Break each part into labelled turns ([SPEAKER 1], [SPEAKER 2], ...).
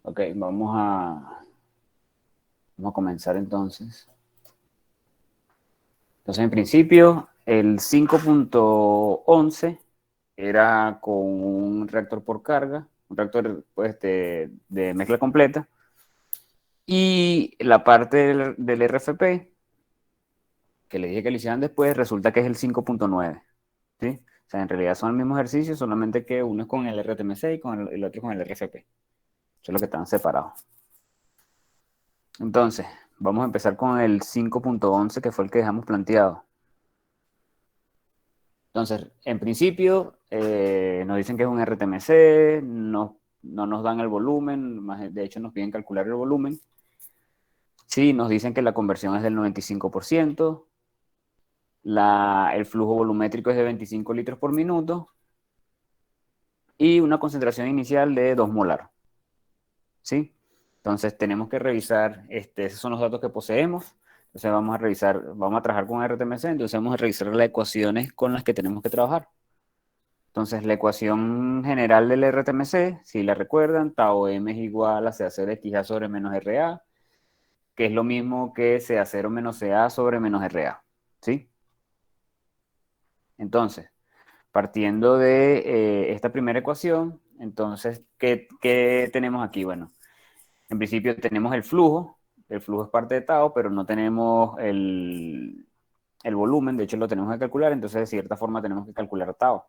[SPEAKER 1] Ok, vamos a comenzar entonces. Entonces, en principio, el 5.11 era con un reactor por carga, un reactor pues, de mezcla completa. Y la parte del RFP, que le dije que le hicieran después, resulta que es el 5.9. ¿Sí? O sea, en realidad son el mismo ejercicio, solamente que uno es con el RTMC y con el otro con el RFP. Eso es lo que están separados. Entonces, vamos a empezar con el 5.11, que fue el que dejamos planteado. Entonces, en principio, nos dicen que es un RTMC, no nos dan el volumen, de hecho nos piden calcular el volumen. Sí, nos dicen que la conversión es del 95%, el flujo volumétrico es de 25 litros por minuto y una concentración inicial de 2 molar. ¿Sí? Entonces tenemos que revisar, esos son los datos que poseemos. Entonces vamos a revisar, vamos a trabajar con RTMC, entonces vamos a revisar las ecuaciones con las que tenemos que trabajar. Entonces la ecuación general del RTMC, si la recuerdan, tau m es igual a CA0 sobre menos RA, que es lo mismo que CA0 menos CA sobre menos RA. ¿Sí? Entonces, partiendo de esta primera ecuación, entonces, ¿qué tenemos aquí? Bueno, en principio tenemos el flujo es parte de tau, pero no tenemos el volumen, de hecho lo tenemos que calcular, entonces de cierta forma tenemos que calcular tau.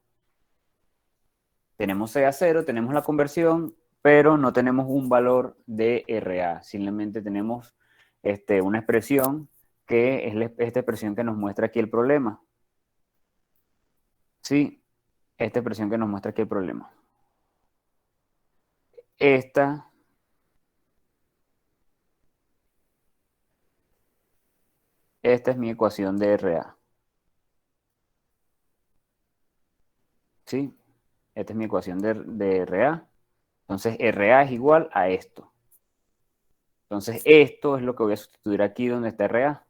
[SPEAKER 1] Tenemos CA0, tenemos la conversión, pero no tenemos un valor de RA, simplemente tenemos una expresión que es esta expresión que nos muestra aquí el problema. Sí, esta expresión que nos muestra aquí el problema. Esta, esta es mi ecuación de RA. ¿Sí? Esta es mi ecuación de RA. Entonces, RA es igual a esto. Entonces, esto es lo que voy a sustituir aquí donde está RA.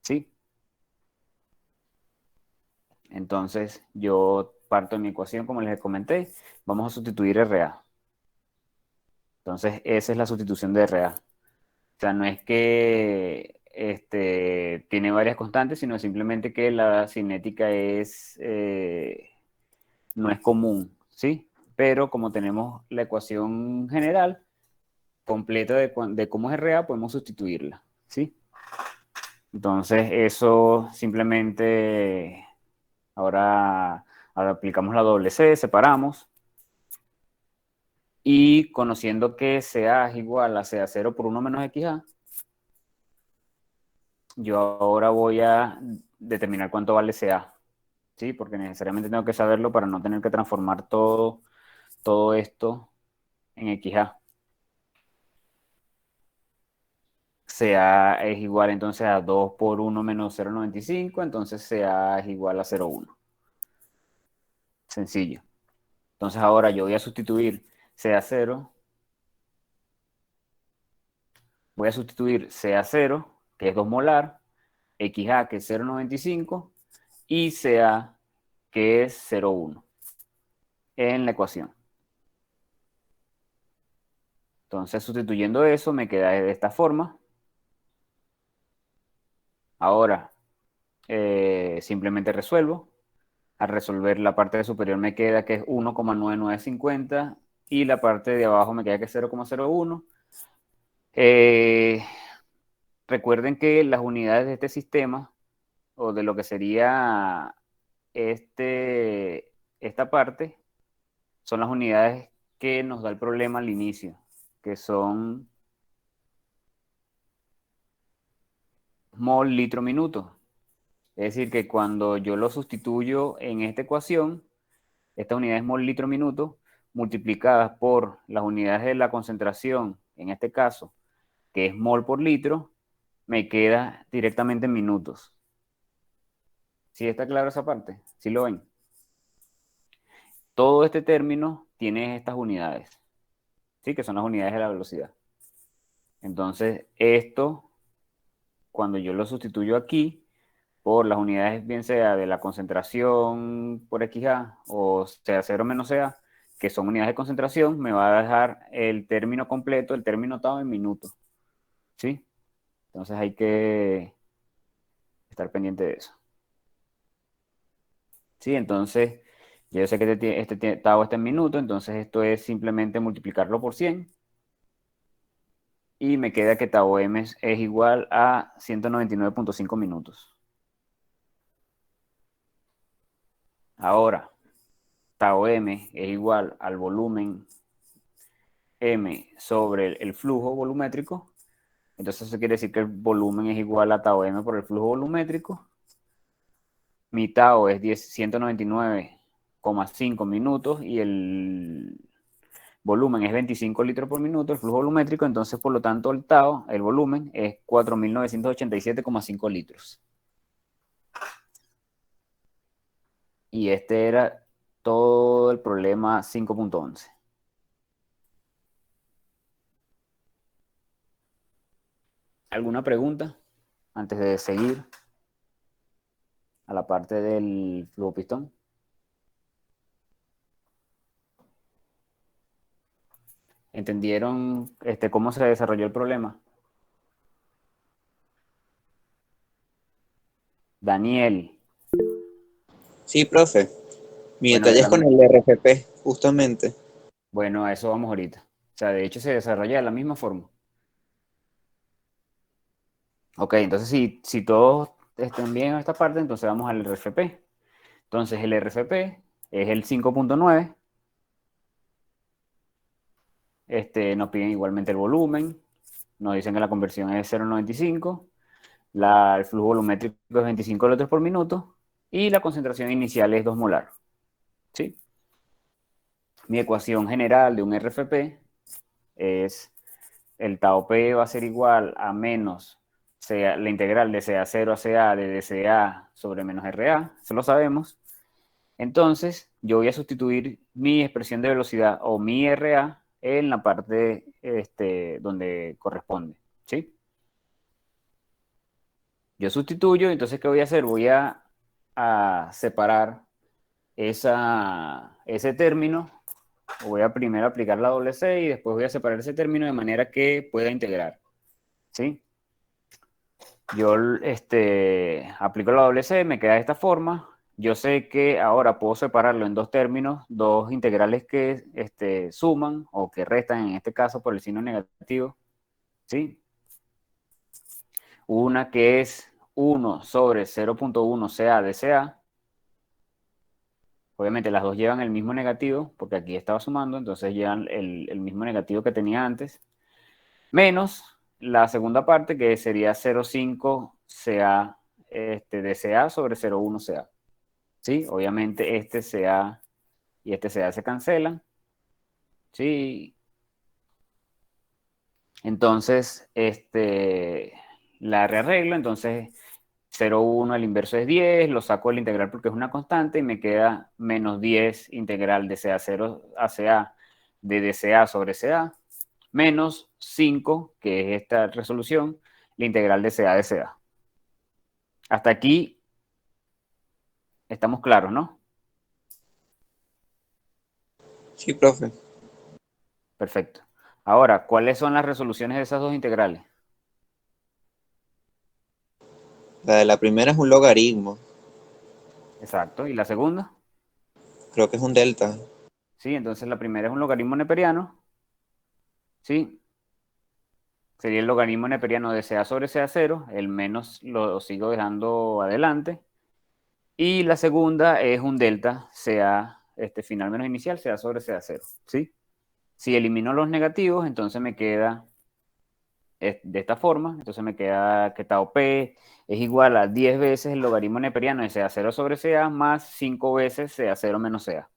[SPEAKER 1] ¿Sí? Entonces, yo parto de mi ecuación, como les comenté, vamos a sustituir RA. Entonces, esa es la sustitución de RA. O sea, no es que tiene varias constantes, sino simplemente que la cinética no es común, ¿sí? Pero como tenemos la ecuación general completa de cómo es RA, podemos sustituirla, ¿sí? Entonces, eso simplemente, ahora aplicamos la doble C, separamos, y conociendo que CA es igual a CA0 por 1 menos XA, yo ahora voy a determinar cuánto vale CA, ¿sí? Porque necesariamente tengo que saberlo para no tener que transformar todo esto en XA. CA es igual entonces a 2 por 1 menos 0,95, entonces CA es igual a 0,1. Sencillo. Entonces ahora yo voy a sustituir CA0, voy a sustituir CA0, que es 2 molar, XA, que es 0,95, y CA, que es 0,1, en la ecuación. Entonces, sustituyendo eso, me queda de esta forma. Ahora, simplemente resuelvo. Al resolver la parte superior me queda que es 1,9950 y la parte de abajo me queda que es 0,01. Eh, Recuerden que las unidades de este sistema, o de lo que sería esta parte, son las unidades que nos da el problema al inicio, que son mol litro minuto. Es decir, que cuando yo lo sustituyo en esta ecuación, estas unidades mol litro minuto multiplicadas por las unidades de la concentración, en este caso, que es mol por litro, me queda directamente en minutos. ¿Sí está claro esa parte? ¿Sí lo ven? Todo este término tiene estas unidades, ¿sí? Que son las unidades de la velocidad. Entonces, esto, cuando yo lo sustituyo aquí, por las unidades, bien sea de la concentración por XA o sea 0 menos CA, que son unidades de concentración, me va a dejar el término completo, el término tau en minutos. ¿Sí? Entonces hay que estar pendiente de eso. ¿Sí? Entonces, yo sé que tau está en minutos, entonces esto es simplemente multiplicarlo por 100. Y me queda que tau m es igual a 199.5 minutos. Ahora, tau m es igual al volumen m sobre el flujo volumétrico. Entonces eso quiere decir que el volumen es igual a tau m por el flujo volumétrico. Mi tau es 199,5 minutos y el volumen es 25 litros por minuto, el flujo volumétrico. Entonces, por lo tanto, el tau, el volumen, es 4.987,5 litros. Y este era todo el problema 5.11. ¿Alguna pregunta antes de seguir a la parte del flujo pistón? ¿Entendieron cómo se desarrolló el problema? Daniel.
[SPEAKER 2] Sí, profe. Mi
[SPEAKER 1] Bueno,
[SPEAKER 2] detalle es con el RFP, justamente.
[SPEAKER 1] bueno, a eso vamos ahorita. O sea, de hecho se desarrolla de la misma forma. Ok, entonces si todos están bien en esta parte, entonces vamos al RFP. Entonces el RFP es el 5.9. Nos piden igualmente el volumen. Nos dicen que la conversión es 0.95. El flujo volumétrico es 25 litros por minuto. Y la concentración inicial es 2 molar. ¿Sí? Mi ecuación general de un RFP es el tau P va a ser igual a menos la integral de CA0 a CA de DCA sobre menos RA, eso lo sabemos. Entonces, yo voy a sustituir mi expresión de velocidad o mi RA en la parte donde corresponde, ¿sí? Yo sustituyo, entonces, ¿qué voy a hacer? Voy a separar ese término. Voy a primero aplicar la doble C y después voy a separar ese término de manera que pueda integrar, ¿sí? Yo aplico la doble C, me queda de esta forma. Yo sé que ahora puedo separarlo en dos términos, dos integrales que suman o que restan, en este caso por el signo negativo, ¿sí? Una que es 1 sobre 0.1 CA de CA. Obviamente las dos llevan el mismo negativo, porque aquí estaba sumando, entonces llevan el mismo negativo que tenía antes, menos la segunda parte, que sería 0.5 CA de CA sobre 0.1 CA. ¿Sí? Obviamente este CA y este CA se cancelan. ¿Sí? Entonces, la rearreglo, entonces 0,1 el inverso es 10, lo saco del integral porque es una constante y me queda menos 10 integral de CA0 a CA de DCA sobre CA, menos 5, que es esta resolución, la integral de CA de CA. Hasta aquí estamos claros, ¿no?
[SPEAKER 2] Sí, profe.
[SPEAKER 1] Perfecto. Ahora, ¿cuáles son las resoluciones de esas dos integrales?
[SPEAKER 2] La de la primera es un logaritmo.
[SPEAKER 1] Exacto. ¿Y la segunda?
[SPEAKER 2] Creo que es un delta.
[SPEAKER 1] Sí, entonces la primera es un logaritmo neperiano. Sí, sería el logaritmo neperiano de CA sobre CA0. El menos lo sigo dejando adelante. Y la segunda es un delta CA, final menos inicial, CA sobre CA0. ¿Sí? Si elimino los negativos, entonces me queda de esta forma. Entonces me queda que tau P es igual a 10 veces el logaritmo neperiano de CA0 sobre CA más 5 veces CA0 menos CA.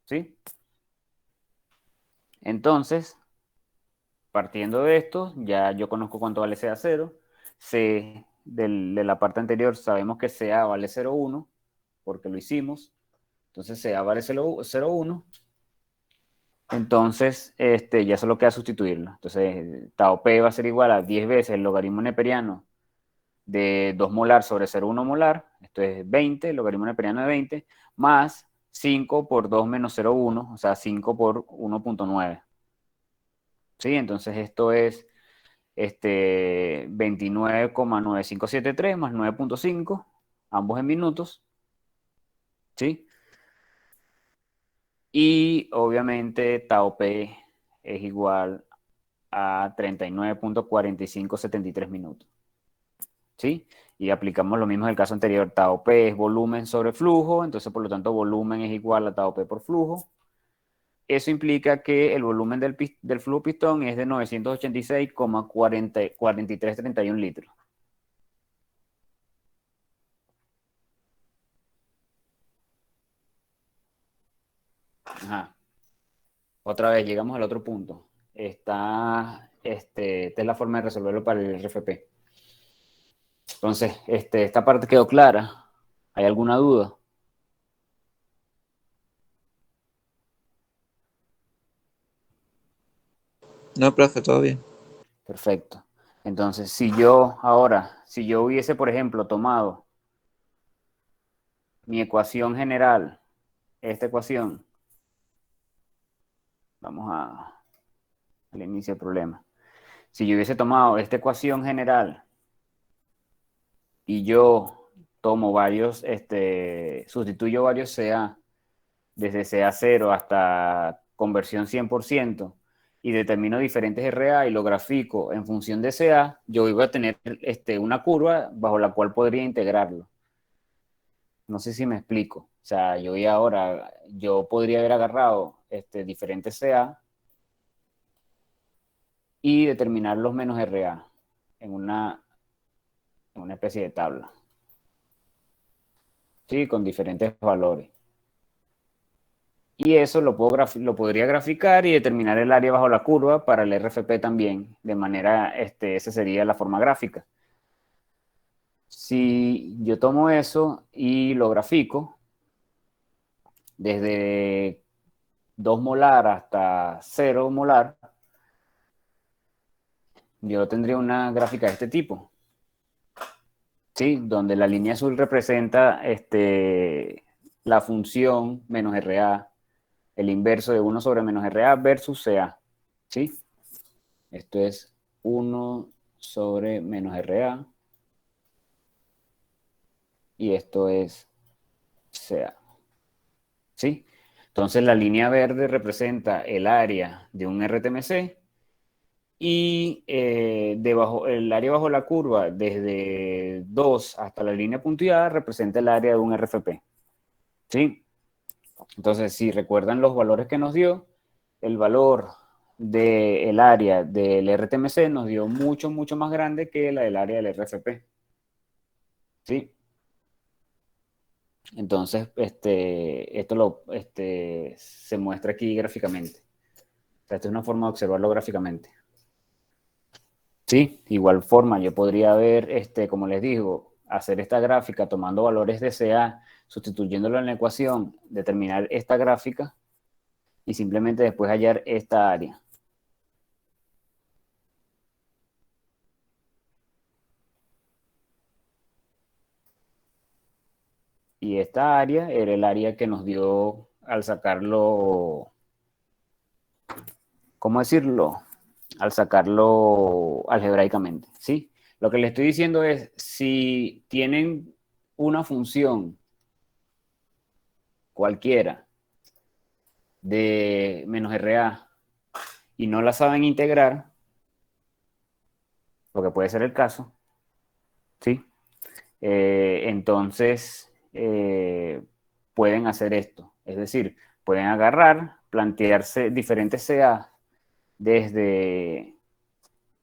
[SPEAKER 1] ¿Sí? Entonces, partiendo de esto, ya yo conozco cuánto vale CA0. C de la parte anterior sabemos que CA vale 0,1 porque lo hicimos. Entonces CA vale 0,1. Entonces, ya solo queda sustituirlo. Entonces, tau P va a ser igual a 10 veces el logaritmo neperiano de 2 molar sobre 0,1 molar. Esto es 20, el logaritmo neperiano de 20, más 5 por 2 menos 0,1, o sea, 5 por 1,9. ¿Sí? Entonces esto es 29,9573 más 9,5, ambos en minutos. ¿Sí? Y obviamente tau P es igual a 39,4573 minutos. ¿Sí? Y aplicamos lo mismo en el caso anterior. Tau P es volumen sobre flujo, entonces por lo tanto volumen es igual a tau P por flujo. Eso implica que el volumen del flujo pistón es de 986,4331 litros. Ajá. Otra vez llegamos al otro punto. Esta es la forma de resolverlo para el RFP. Entonces, esta parte quedó clara. ¿Hay alguna duda?
[SPEAKER 2] No, profe, todo bien.
[SPEAKER 1] Perfecto. Entonces, si yo hubiese, por ejemplo, tomado mi ecuación general, esta ecuación, vamos al inicio del problema. Si yo hubiese tomado esta ecuación general y yo tomo sustituyo varios CA, desde CA0 hasta conversión 100%, y determino diferentes RA y lo grafico en función de CA, yo iba a tener una curva bajo la cual podría integrarlo. No sé si me explico. O sea, yo podría haber agarrado diferentes CA y determinar los menos RA en una especie de tabla. ¿Sí? Con diferentes valores. Y eso lo podría graficar y determinar el área bajo la curva para el RFP también. De manera, esa sería la forma gráfica. Si yo tomo eso y lo grafico, desde 2 molar hasta 0 molar, yo tendría una gráfica de este tipo, ¿sí? Donde la línea azul representa la función menos RA, el inverso de 1 sobre menos RA versus CA, ¿sí? Esto es 1 sobre menos RA y esto es CA, ¿sí? Entonces la línea verde representa el área de un RTMC y el área bajo la curva, desde 2 hasta la línea punteada, representa el área de un RFP. ¿Sí? Entonces, si recuerdan los valores que nos dio, el valor del área del RTMC nos dio mucho, mucho más grande que la del área del RFP. ¿Sí? Entonces, esto se muestra aquí gráficamente. O sea, esta es una forma de observarlo gráficamente. Sí, igual forma, yo podría ver, como les digo, hacer esta gráfica tomando valores de CA, sustituyéndolo en la ecuación, determinar esta gráfica y simplemente después hallar esta área. Y esta área era el área que nos dio al sacarlo, ¿cómo decirlo? Al sacarlo algebraicamente, ¿sí? Lo que le estoy diciendo es, si tienen una función cualquiera de menos RA y no la saben integrar, porque puede ser el caso, ¿sí? Entonces, pueden hacer esto. Es decir, pueden agarrar, plantearse diferentes CA desde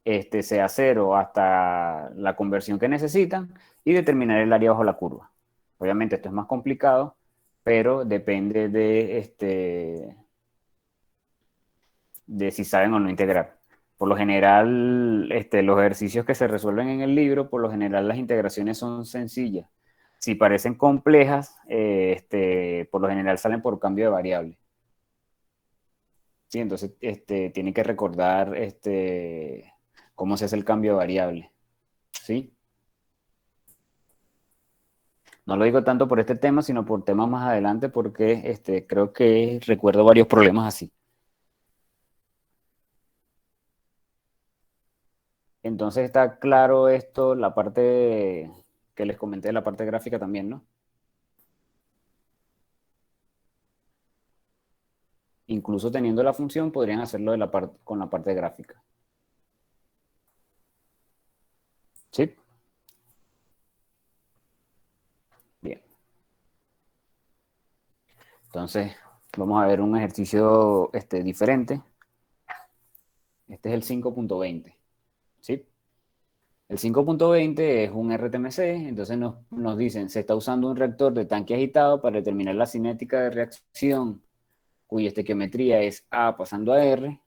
[SPEAKER 1] CA0 hasta la conversión que necesitan y determinar el área bajo la curva. Obviamente esto es más complicado, pero depende de si saben o no integrar. Por lo general, los ejercicios que se resuelven en el libro, por lo general las integraciones son sencillas. Si parecen complejas, por lo general salen por cambio de variable. Sí, entonces tienen que recordar cómo se hace el cambio de variable. ¿Sí? No lo digo tanto por este tema, sino por temas más adelante, porque creo que recuerdo varios problemas así. Entonces está claro esto, la parte que les comenté, la parte gráfica también, ¿no? Incluso teniendo la función, podrían hacerlo con la parte gráfica. ¿Sí? Bien. Entonces, vamos a ver un ejercicio diferente. Este es el 5.20. ¿Sí? El 5.20 es un RTMC, entonces nos dicen, se está usando un reactor de tanque agitado para determinar la cinética de reacción cuya estequiometría es A pasando a R.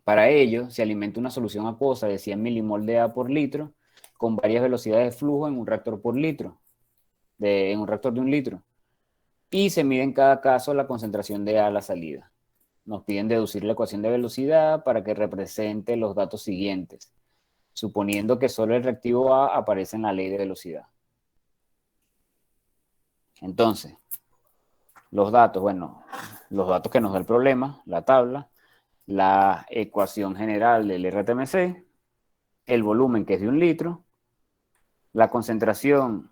[SPEAKER 1] Para ello, se alimenta una solución acuosa de 100 milimol de A por litro con varias velocidades de flujo en un reactor por litro, en un reactor de 1 litro. Y se mide en cada caso la concentración de A a la salida. Nos piden deducir la ecuación de velocidad para que represente los datos siguientes, suponiendo que solo el reactivo A aparece en la ley de velocidad. Entonces, los datos, bueno, los datos que nos da el problema, la tabla, la ecuación general del RTMC, el volumen que es de 1 litro, la concentración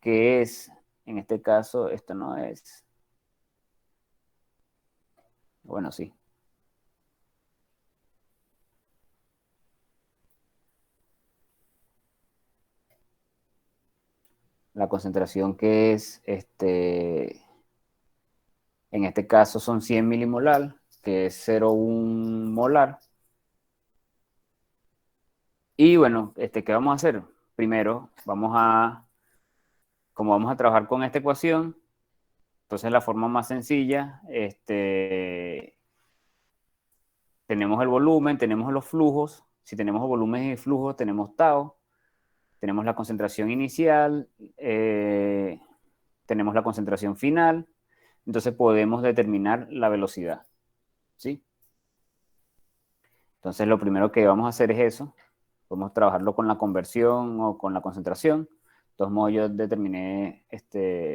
[SPEAKER 1] que es, en este caso, esto no es, bueno, sí. La concentración que es, en este caso son 100 milimolar, que es 0,1 molar. Y bueno, ¿qué vamos a hacer? Primero, como vamos a trabajar con esta ecuación, entonces la forma más sencilla, tenemos el volumen, tenemos los flujos. Si tenemos volumen y flujos, tenemos tau. Tenemos la concentración inicial, tenemos la concentración final. Entonces podemos determinar la velocidad, ¿sí? Entonces lo primero que vamos a hacer es eso. Podemos trabajarlo con la conversión o con la concentración. De todos modos, yo determiné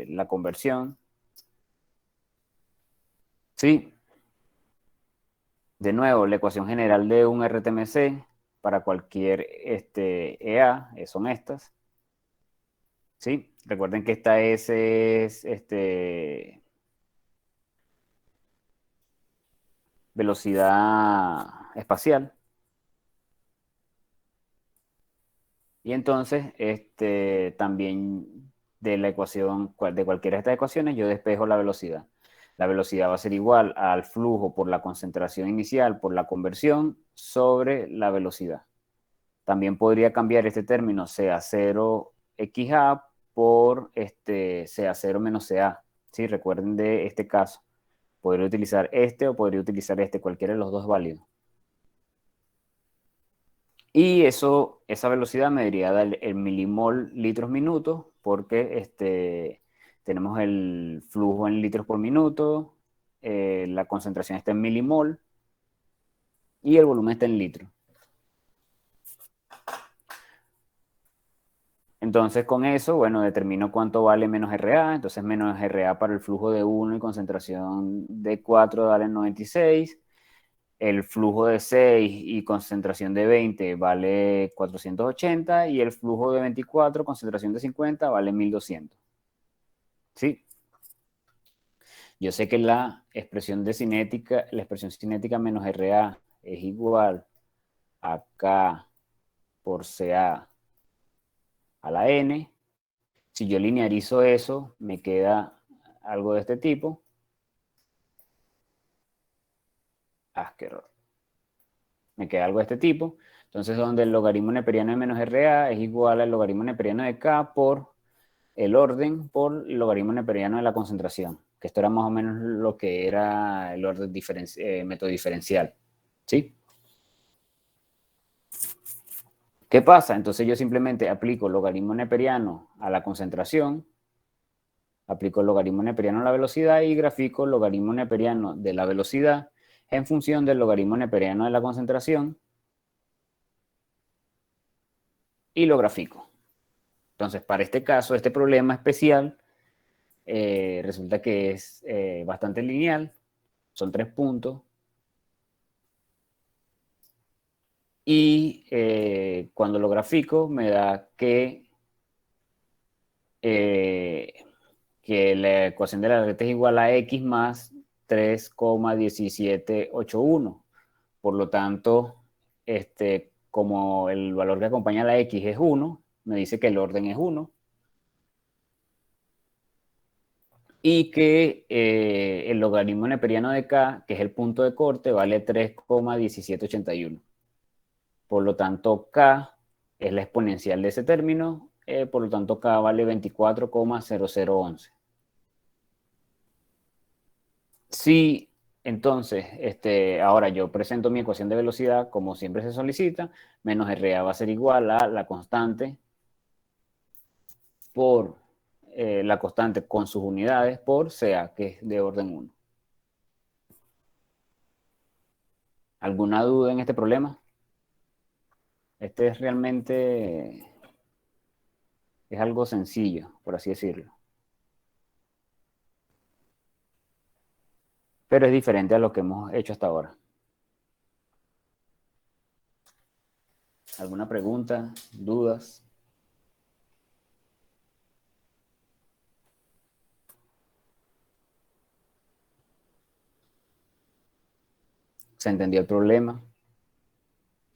[SPEAKER 1] la conversión. Sí. De nuevo, la ecuación general de un RTMC para cualquier EA son estas. ¿Sí? Recuerden que esta S es velocidad espacial. Y entonces, también de la ecuación, de cualquiera de estas ecuaciones, yo despejo la velocidad. La velocidad va a ser igual al flujo por la concentración inicial por la conversión sobre la velocidad. También podría cambiar este término CA0XA por CA0 menos CA. ¿Sí? Recuerden de este caso. Podría utilizar o podría utilizar cualquiera de los dos es válido. Y esa velocidad me daría el milimol litros minutos, porque tenemos el flujo en litros por minuto, la concentración está en milimol y el volumen está en litros. Entonces con eso, bueno, determino cuánto vale menos RA, entonces menos RA para el flujo de 1 y concentración de 4 vale 96. El flujo de 6 y concentración de 20 vale 480 y el flujo de 24, concentración de 50 vale 1200. ¿Sí? Yo sé que la expresión cinética menos RA es igual a K por CA a la N. Si yo linearizo eso, me queda algo de este tipo. Qué error. Me queda algo de este tipo. Entonces, donde el logaritmo neperiano de menos RA es igual al logaritmo neperiano de K por el orden por el logaritmo neperiano de la concentración, que esto era más o menos lo que era el orden método diferencial. ¿Sí? ¿Qué pasa? Entonces yo simplemente aplico logaritmo neperiano a la concentración, aplico el logaritmo neperiano a la velocidad y grafico el logaritmo neperiano de la velocidad en función del logaritmo neperiano de la concentración y lo grafico. Entonces, para este caso, este problema especial, resulta que es bastante lineal, son 3 puntos, y cuando lo grafico me da eh, que la ecuación de la red es igual a x más 3,1781. Por lo tanto, como el valor que acompaña a la x es 1, me dice que el orden es 1, y que el logaritmo neperiano de k, que es el punto de corte, vale 3,1781. Por lo tanto, k es la exponencial de ese término, por lo tanto k vale 24,0011. Si entonces, ahora yo presento mi ecuación de velocidad como siempre se solicita, menos RA va a ser igual a la constante por la constante con sus unidades por CA, que es de orden 1. ¿Alguna duda en este problema? Este es realmente, es algo sencillo, por así decirlo. Pero es diferente a lo que hemos hecho hasta ahora. ¿Alguna pregunta? ¿Dudas? ¿Se entendió el problema?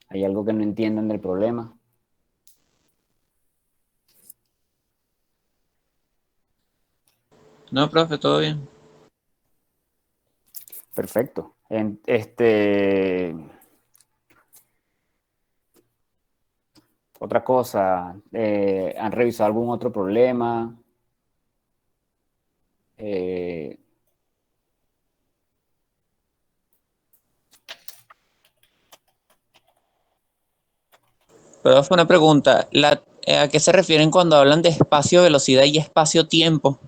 [SPEAKER 1] ¿Hay algo que no entiendan del problema?
[SPEAKER 2] No, profe, todo bien.
[SPEAKER 1] Perfecto. Otra cosa, ¿han revisado algún otro problema? Eh,
[SPEAKER 2] Profe, una pregunta. ¿A qué se refieren cuando hablan de espacio-velocidad y espacio-tiempo?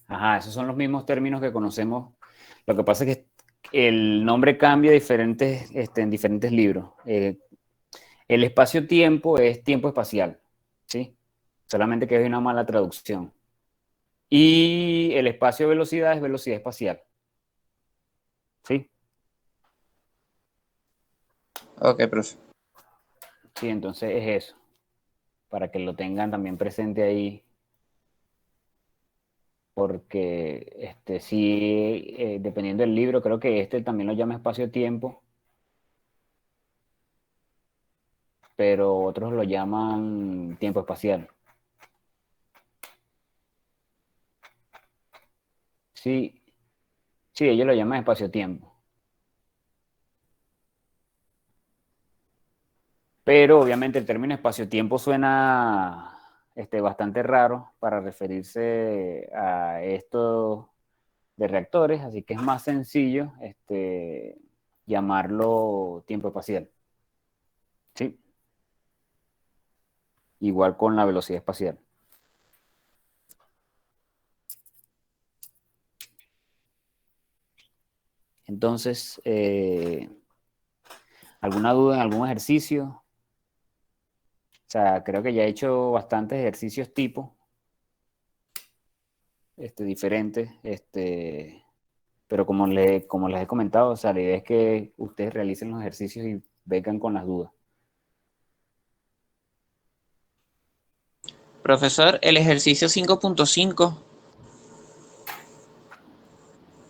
[SPEAKER 1] Ajá, esos son los mismos términos que conocemos. Lo que pasa es que el nombre cambia en diferentes libros. El espacio-tiempo es tiempo espacial, ¿sí? Solamente que es una mala traducción. Y el espacio-velocidad es velocidad espacial, ¿sí?
[SPEAKER 2] Ok, profe.
[SPEAKER 1] Sí, entonces es eso, para que lo tengan también presente ahí, porque sí, dependiendo del libro, creo que también lo llama espacio-tiempo, pero otros lo llaman tiempo espacial. Sí, sí, ellos lo llaman espacio-tiempo. Pero obviamente el término espacio-tiempo suena bastante raro para referirse a esto de reactores, así que es más sencillo llamarlo tiempo espacial. ¿Sí? Igual con la velocidad espacial. Entonces, ¿alguna duda en algún ejercicio? O sea, creo que ya he hecho bastantes ejercicios tipo, diferentes, pero como les he comentado, o sea, la idea es que ustedes realicen los ejercicios y vengan con las dudas.
[SPEAKER 2] Profesor, el ejercicio 5.5.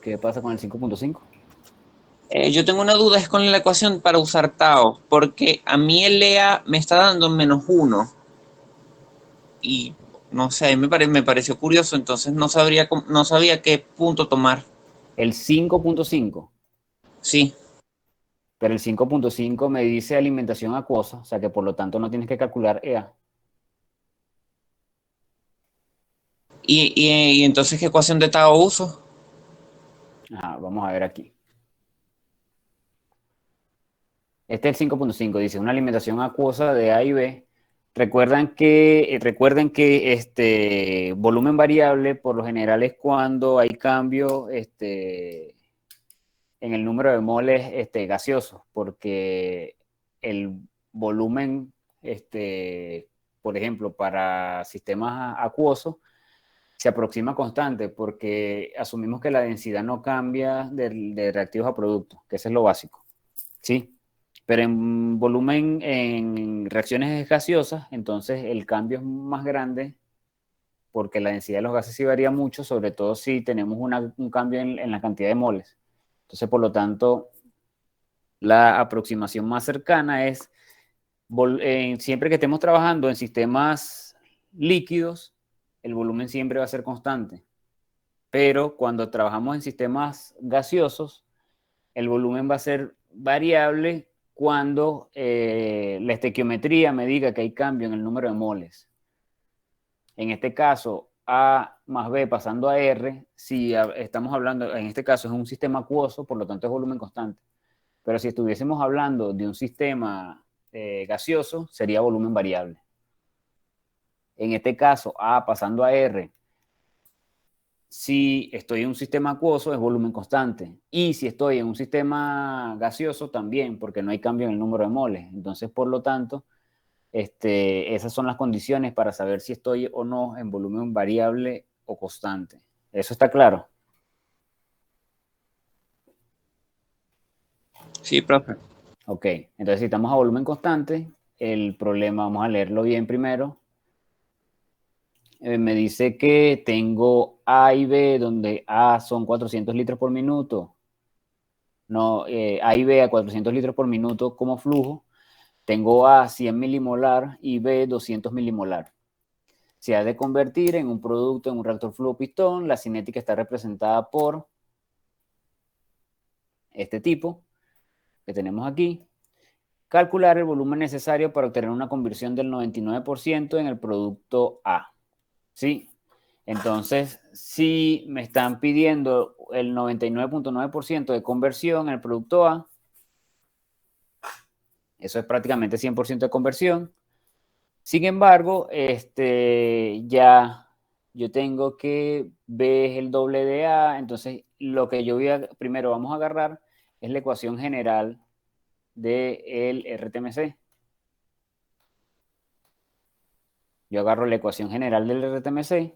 [SPEAKER 1] ¿Qué pasa con el 5.5?
[SPEAKER 2] Yo tengo una duda, es con la ecuación para usar tau, porque a mí el EA me está dando -1 y no sé, a mí me pareció curioso, entonces no sabía qué punto tomar.
[SPEAKER 1] El 5.5,
[SPEAKER 2] Sí,
[SPEAKER 1] pero el 5.5 me dice alimentación acuosa, o sea que por lo tanto no tienes que calcular EA.
[SPEAKER 2] y entonces ¿qué ecuación de tau uso?
[SPEAKER 1] Ajá, vamos a ver aquí. Este es el 5.5, dice una alimentación acuosa de A y B. Recuerden que volumen variable por lo general es cuando hay cambio en el número de moles gaseosos, porque el volumen este, por ejemplo, para sistemas acuosos, se aproxima constante porque asumimos que la densidad no cambia de reactivos a productos, que eso es lo básico, ¿sí? Pero en volumen, en reacciones gaseosas, entonces el cambio es más grande porque la densidad de los gases sí varía mucho, sobre todo si tenemos un cambio en la cantidad de moles. Entonces, por lo tanto, la aproximación más cercana es siempre que estemos trabajando en sistemas líquidos, el volumen siempre va a ser constante. Pero cuando trabajamos en sistemas gaseosos, el volumen va a ser variable cuando la estequiometría me diga que hay cambio en el número de moles. En este caso, A más B pasando a R, si estamos hablando, en este caso es un sistema acuoso, por lo tanto es volumen constante. Pero si estuviésemos hablando de un sistema gaseoso, sería volumen variable. En este caso, A pasando a R, si estoy en un sistema acuoso, es volumen constante. Y si estoy en un sistema gaseoso, también, porque no hay cambio en el número de moles. Entonces, por lo tanto, esas son las condiciones para saber si estoy o no en volumen variable o constante. ¿Eso está claro?
[SPEAKER 2] Sí, profe.
[SPEAKER 1] Ok, entonces si estamos a volumen constante, el problema, vamos a leerlo bien primero. Me dice que tengo A y B, donde A son 400 litros por minuto. No, A y B a 400 litros por minuto como flujo. Tengo A 100 milimolar y B 200 milimolar. Se ha de convertir en un producto en un reactor flujo pistón. La cinética está representada por este tipo que tenemos aquí. Calcular el volumen necesario para obtener una conversión del 99% en el producto A. ¿Sí? Entonces, si me están pidiendo el 99.9% de conversión en el producto A, eso es prácticamente 100% de conversión. Sin embargo, ya yo tengo que B es el doble de A, entonces lo que yo primero vamos a agarrar es la ecuación general del RTMC. Yo agarro la ecuación general del RTMC.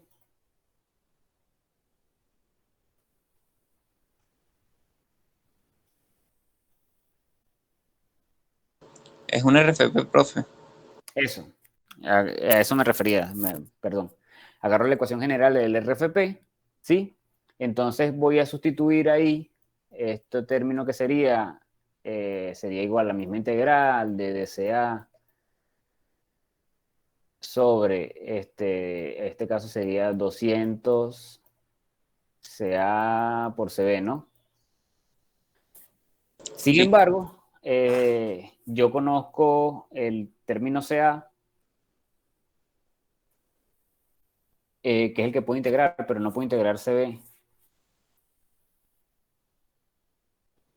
[SPEAKER 2] Es un RFP, profe.
[SPEAKER 1] Eso, a eso me refería, perdón. Agarro la ecuación general del RFP, ¿sí? Entonces voy a sustituir ahí este término que sería igual a la misma integral de dCA sobre, este caso sería 200 CA por CB, ¿no? Sin
[SPEAKER 2] Sí,
[SPEAKER 1] embargo, yo conozco el término CA, que es el que puedo integrar, pero no puedo integrar CB.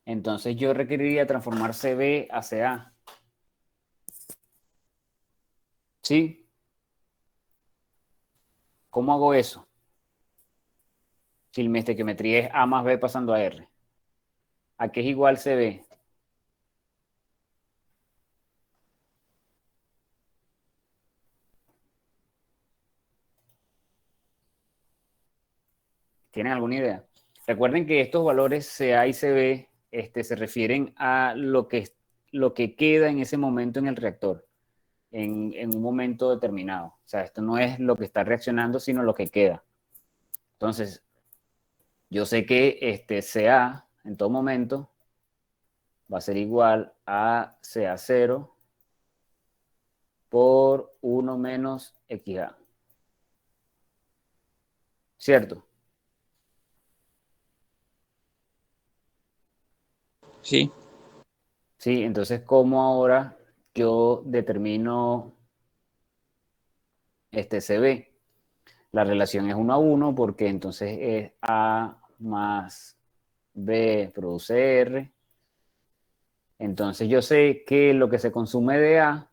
[SPEAKER 1] Entonces yo requeriría transformar CB a CA. ¿Sí? ¿Cómo hago eso? Si mi estequiometría es A más B pasando a R. ¿A qué es igual CB? ¿Tienen alguna idea? Recuerden que estos valores CA y CB se refieren a lo que queda en ese momento en el reactor, en un momento determinado. O sea, esto no es lo que está reaccionando, sino lo que queda. Entonces, yo sé que CA en todo momento va a ser igual a CA0 por 1 menos XA. ¿Cierto?
[SPEAKER 2] sí.
[SPEAKER 1] Sí, entonces, ¿cómo ahora yo determino este CB? La relación es 1 a 1 porque entonces es A más B produce R. Entonces yo sé que lo que se consume de A,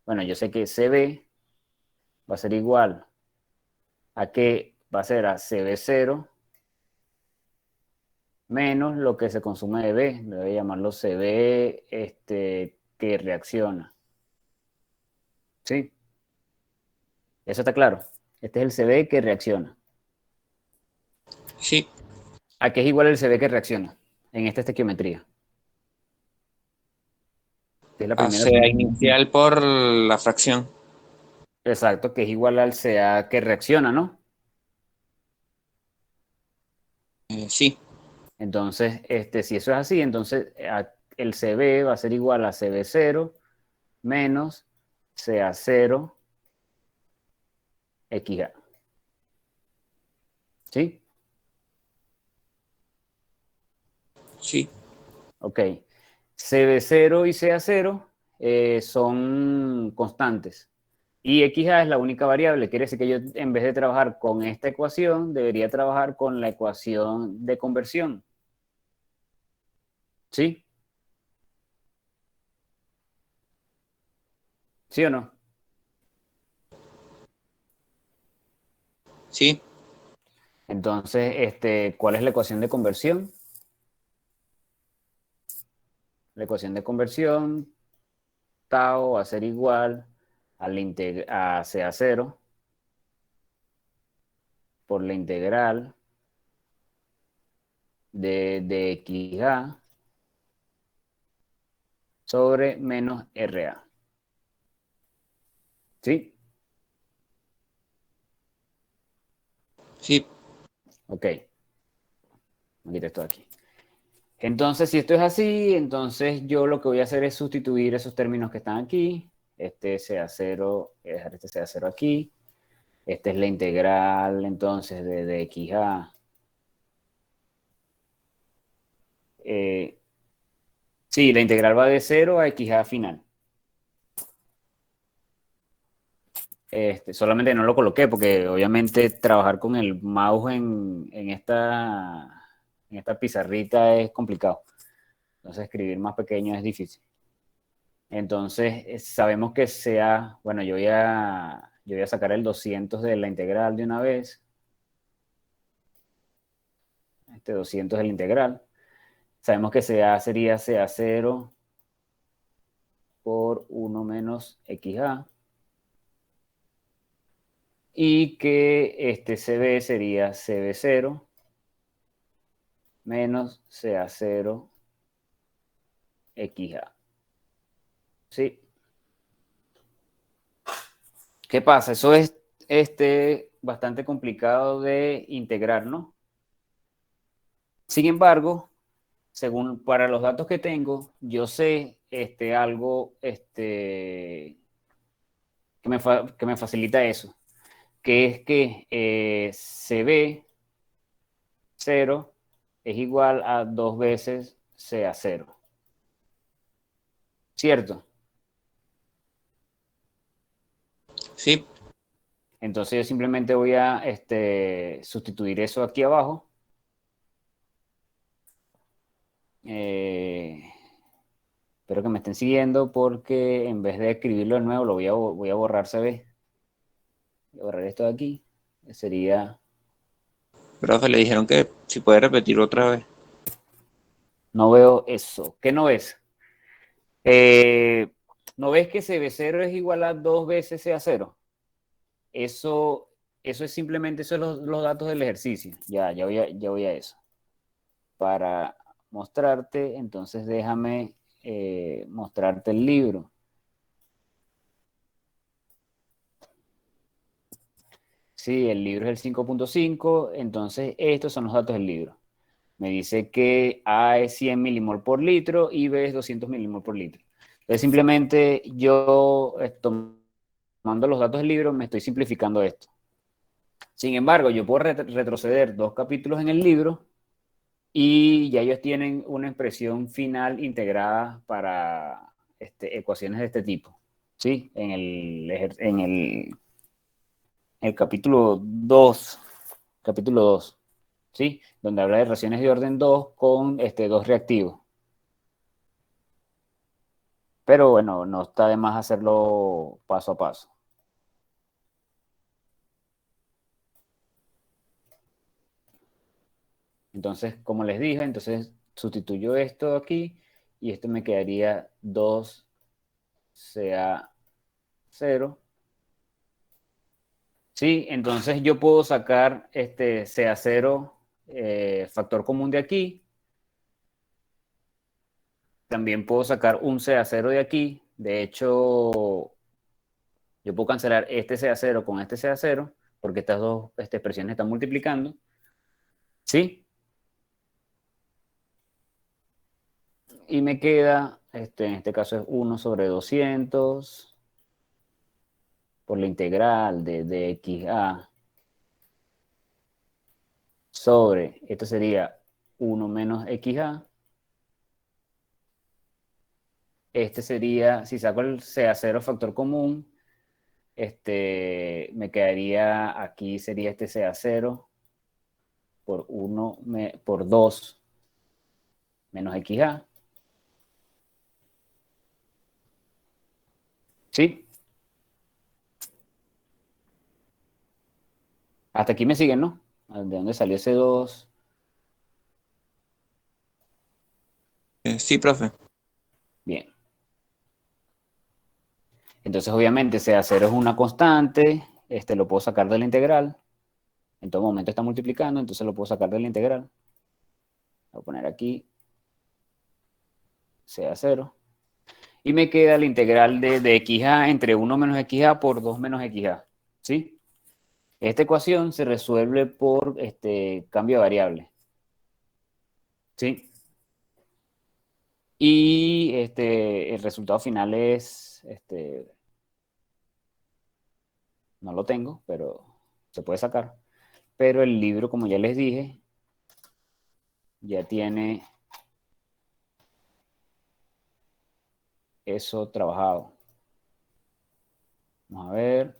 [SPEAKER 1] bueno, yo sé que CB va a ser igual a que va a ser a CB0 menos lo que se consume de B. Voy a llamarlo CB que reacciona. ¿Sí? Eso está claro. Este es el CB que reacciona.
[SPEAKER 2] Sí,
[SPEAKER 1] ¿A qué es igual el CB que reacciona en esta estequiometría? Que es la
[SPEAKER 2] a
[SPEAKER 1] primera.
[SPEAKER 2] sea inicial por la fracción.
[SPEAKER 1] Exacto, que es igual al CA que reacciona, ¿no?
[SPEAKER 2] Sí,
[SPEAKER 1] Entonces, si eso es así, entonces el CB va a ser igual a CB0 menos CA0 XA. ¿Sí?
[SPEAKER 2] sí,
[SPEAKER 1] Ok. CB0 y CA0 son constantes. Y XA es la única variable. Quiere decir que yo, en vez de trabajar con esta ecuación, debería trabajar con la ecuación de conversión. ¿Sí? ¿Sí o no?
[SPEAKER 2] sí,
[SPEAKER 1] Entonces, ¿cuál es la ecuación de conversión? La ecuación de conversión, tau va a ser igual a CA0 por la integral de XA sobre menos RA. ¿Sí?
[SPEAKER 2] sí,
[SPEAKER 1] Ok. Voy a quitar esto de aquí. Entonces, si esto es así, entonces yo lo que voy a hacer es sustituir esos términos que están aquí. Este CA0, voy a dejar este CA0 aquí. Esta es la integral entonces de XA. Eh, sí, la integral va de 0 a XA final. Solamente no lo coloqué porque obviamente trabajar con el mouse en esta pizarrita es complicado. Entonces escribir más pequeño es difícil. Entonces sabemos que sea, bueno, yo voy a sacar el 200 de la integral de una vez. 200 de la integral. Sabemos que CA sería CA0 por 1 menos XA. Y que este CB sería CB0 menos CA0 XA. ¿Sí? ¿Qué pasa? Eso es bastante complicado de integrar, ¿no? Sin embargo, según para los datos que tengo, yo sé algo que me facilita eso, que es que CB 0 es igual a 2 veces CA0. ¿Cierto?
[SPEAKER 2] sí,
[SPEAKER 1] Entonces yo simplemente voy a sustituir eso aquí abajo. Eh, Espero que me estén siguiendo porque en vez de escribirlo de nuevo, lo voy a borrar, ¿sabes? Voy a borrar esto de aquí. Sería,
[SPEAKER 2] profe, le dijeron que si puede repetir otra vez.
[SPEAKER 1] no veo eso. ¿Qué no ves? Eh, ¿No ves que CB0 es igual a 2 veces CA0? Eso, eso es simplemente, eso es los datos del ejercicio. Ya voy a eso. Para mostrarte, entonces déjame mostrarte el libro. Sí, el libro es el 5.5, entonces estos son los datos del libro. Me dice que A es 100 milimol por litro y B es 200 milimol por litro. Entonces simplemente yo, tomando los datos del libro, me estoy simplificando esto. Sin embargo, yo puedo retroceder 2 capítulos en el libro y ya ellos tienen una expresión final integrada para ecuaciones de este tipo. ¿Sí? En el capítulo 2, ¿sí? Donde habla de reacciones de orden 2 con dos reactivos. Pero bueno, no está de más hacerlo paso a paso. Entonces, como les dije, entonces sustituyo esto aquí y esto me quedaría 2 CA0 Sí, entonces yo puedo sacar CA0 factor común de aquí. También puedo sacar un CA0 de aquí. De hecho, yo puedo cancelar este CA0 con este CA0 porque estas dos expresiones están multiplicando. ¿Sí? Y me queda, en este caso es 1/200 por la integral de x a sobre, esto sería 1 menos x a. Este sería, si saco el CA0 factor común, me quedaría, aquí sería este CA0 por 2 menos XA. ¿Sí? Hasta aquí me siguen, ¿no? ¿De dónde salió ese 2?
[SPEAKER 2] Sí, profe.
[SPEAKER 1] Bien. Entonces, obviamente, CA0 es una constante. Lo puedo sacar de la integral. En todo momento está multiplicando, entonces lo puedo sacar de la integral. Voy a poner aquí CA0. Y me queda la integral de XA entre 1 menos XA por 2 menos XA. ¿Sí? Esta ecuación se resuelve por cambio de variable. ¿Sí? Y el resultado final es, no lo tengo, pero se puede sacar. Pero el libro, como ya les dije, ya tiene eso trabajado. Vamos a ver.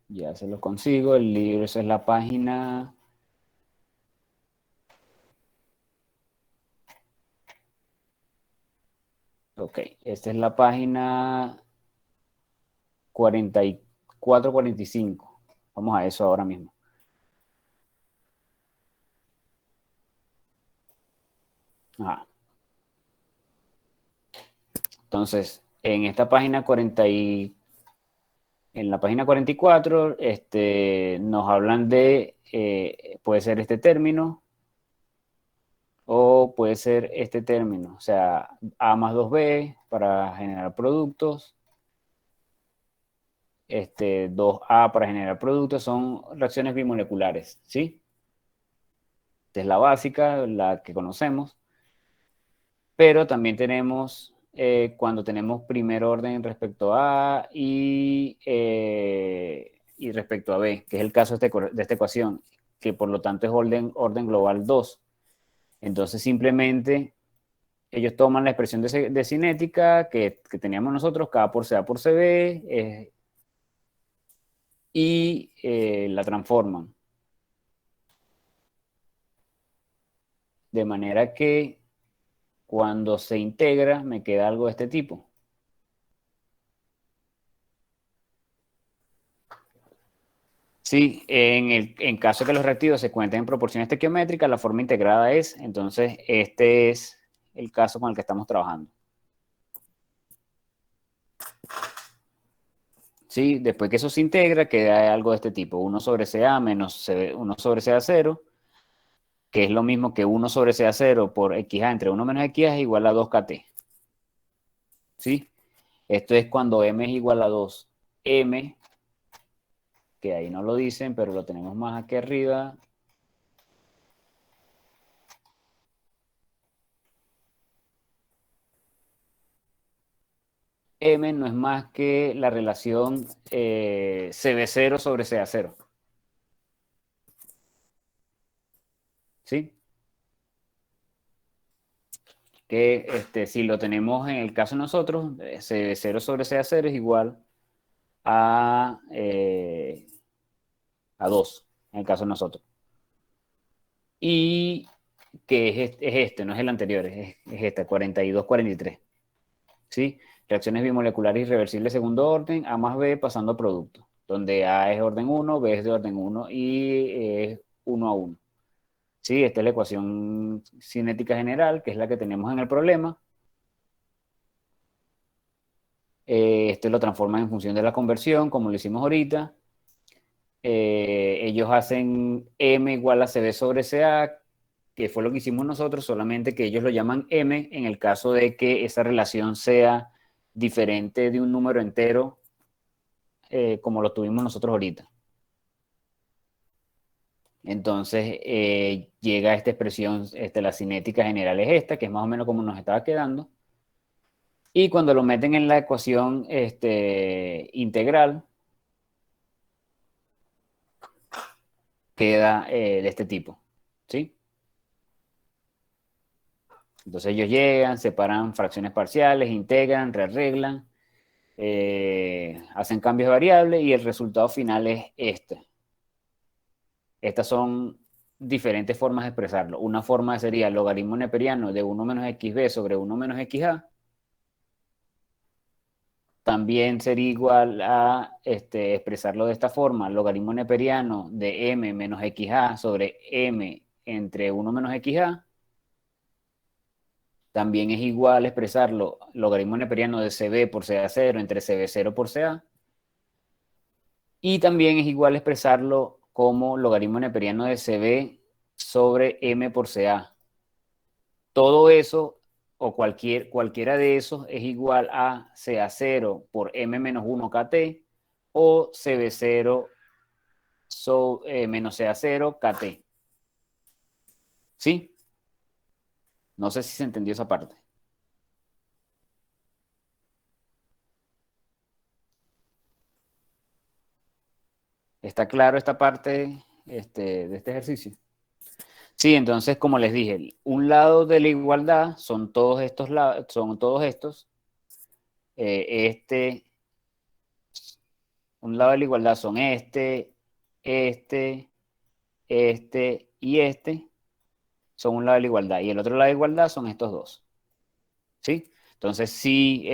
[SPEAKER 1] Ya se lo consigo. El libro, esa es la página. Ok, esta es la página 44-45. Vamos a eso ahora mismo. Ajá. Entonces, en esta página 40 en la página 44, nos hablan de, puede ser este término o puede ser este término, o sea, A más 2B para generar productos, 2A para generar productos, son reacciones bimoleculares, ¿sí? Esta es la básica, la que conocemos, pero también tenemos, cuando tenemos primer orden respecto a A y respecto a B, que es el caso de esta ecuación, que por lo tanto es orden global 2. Entonces simplemente ellos toman la expresión de cinética que teníamos nosotros, K por CA por CB, y la transforman. De manera que cuando se integra me queda algo de este tipo. Sí, en caso de que los reactivos se cuenten en proporciones estequiométricas, la forma integrada es, entonces este es el caso con el que estamos trabajando. Sí, después que eso se integra, queda algo de este tipo, 1 sobre CA menos 1 sobre CA0, que es lo mismo que 1 sobre CA0 por XA entre 1 menos XA es igual a 2KT. ¿Sí? Esto es cuando M es igual a 2. M, que ahí no lo dicen, pero lo tenemos más aquí arriba. M no es más que la relación CB0 sobre CA0. ¿Sí? Que si lo tenemos en el caso de nosotros, CB0 sobre CA0 es igual a 2, en el caso de nosotros. Y que es este, no es el anterior, es este, 42-43. ¿Sí? Reacciones bimoleculares irreversibles segundo orden, A más B pasando a producto, donde A es de orden 1, B es de orden 1 y es 1 a 1. ¿sí? Esta es la ecuación cinética general, que es la que tenemos en el problema. Este lo transforman en función de la conversión, como lo hicimos ahorita. Ellos hacen m igual a cb sobre ca, que fue lo que hicimos nosotros, solamente que ellos lo llaman m en el caso de que esa relación sea diferente de un número entero, como lo tuvimos nosotros ahorita. Entonces llega esta expresión, la cinética general es esta, que es más o menos como nos estaba quedando. Y cuando lo meten en la ecuación integral, queda de este tipo, ¿sí? Entonces ellos llegan, separan fracciones parciales, integran, rearreglan, hacen cambios de variables y el resultado final es este. Estas son diferentes formas de expresarlo. Una forma sería el logaritmo neperiano de 1 menos xb sobre 1 menos xa. También sería igual a expresarlo de esta forma, logaritmo neperiano de m menos xa sobre m entre 1 menos xa. También es igual a expresarlo, logaritmo neperiano de cb por ca0 entre cb0 por ca. Y también es igual a expresarlo como logaritmo neperiano de cb sobre m por ca. Todo eso, o cualquiera de esos, es igual a ca0 por m menos 1 kt o cb0 menos ca0 kt. ¿Sí? No sé si se entendió esa parte. ¿Está claro esta parte de este ejercicio? Sí, entonces, como les dije, un lado de la igualdad son todos estos eh, un lado de la igualdad son este y este, son un lado de la igualdad, y el otro lado de la igualdad son estos dos, ¿sí? Entonces, sí,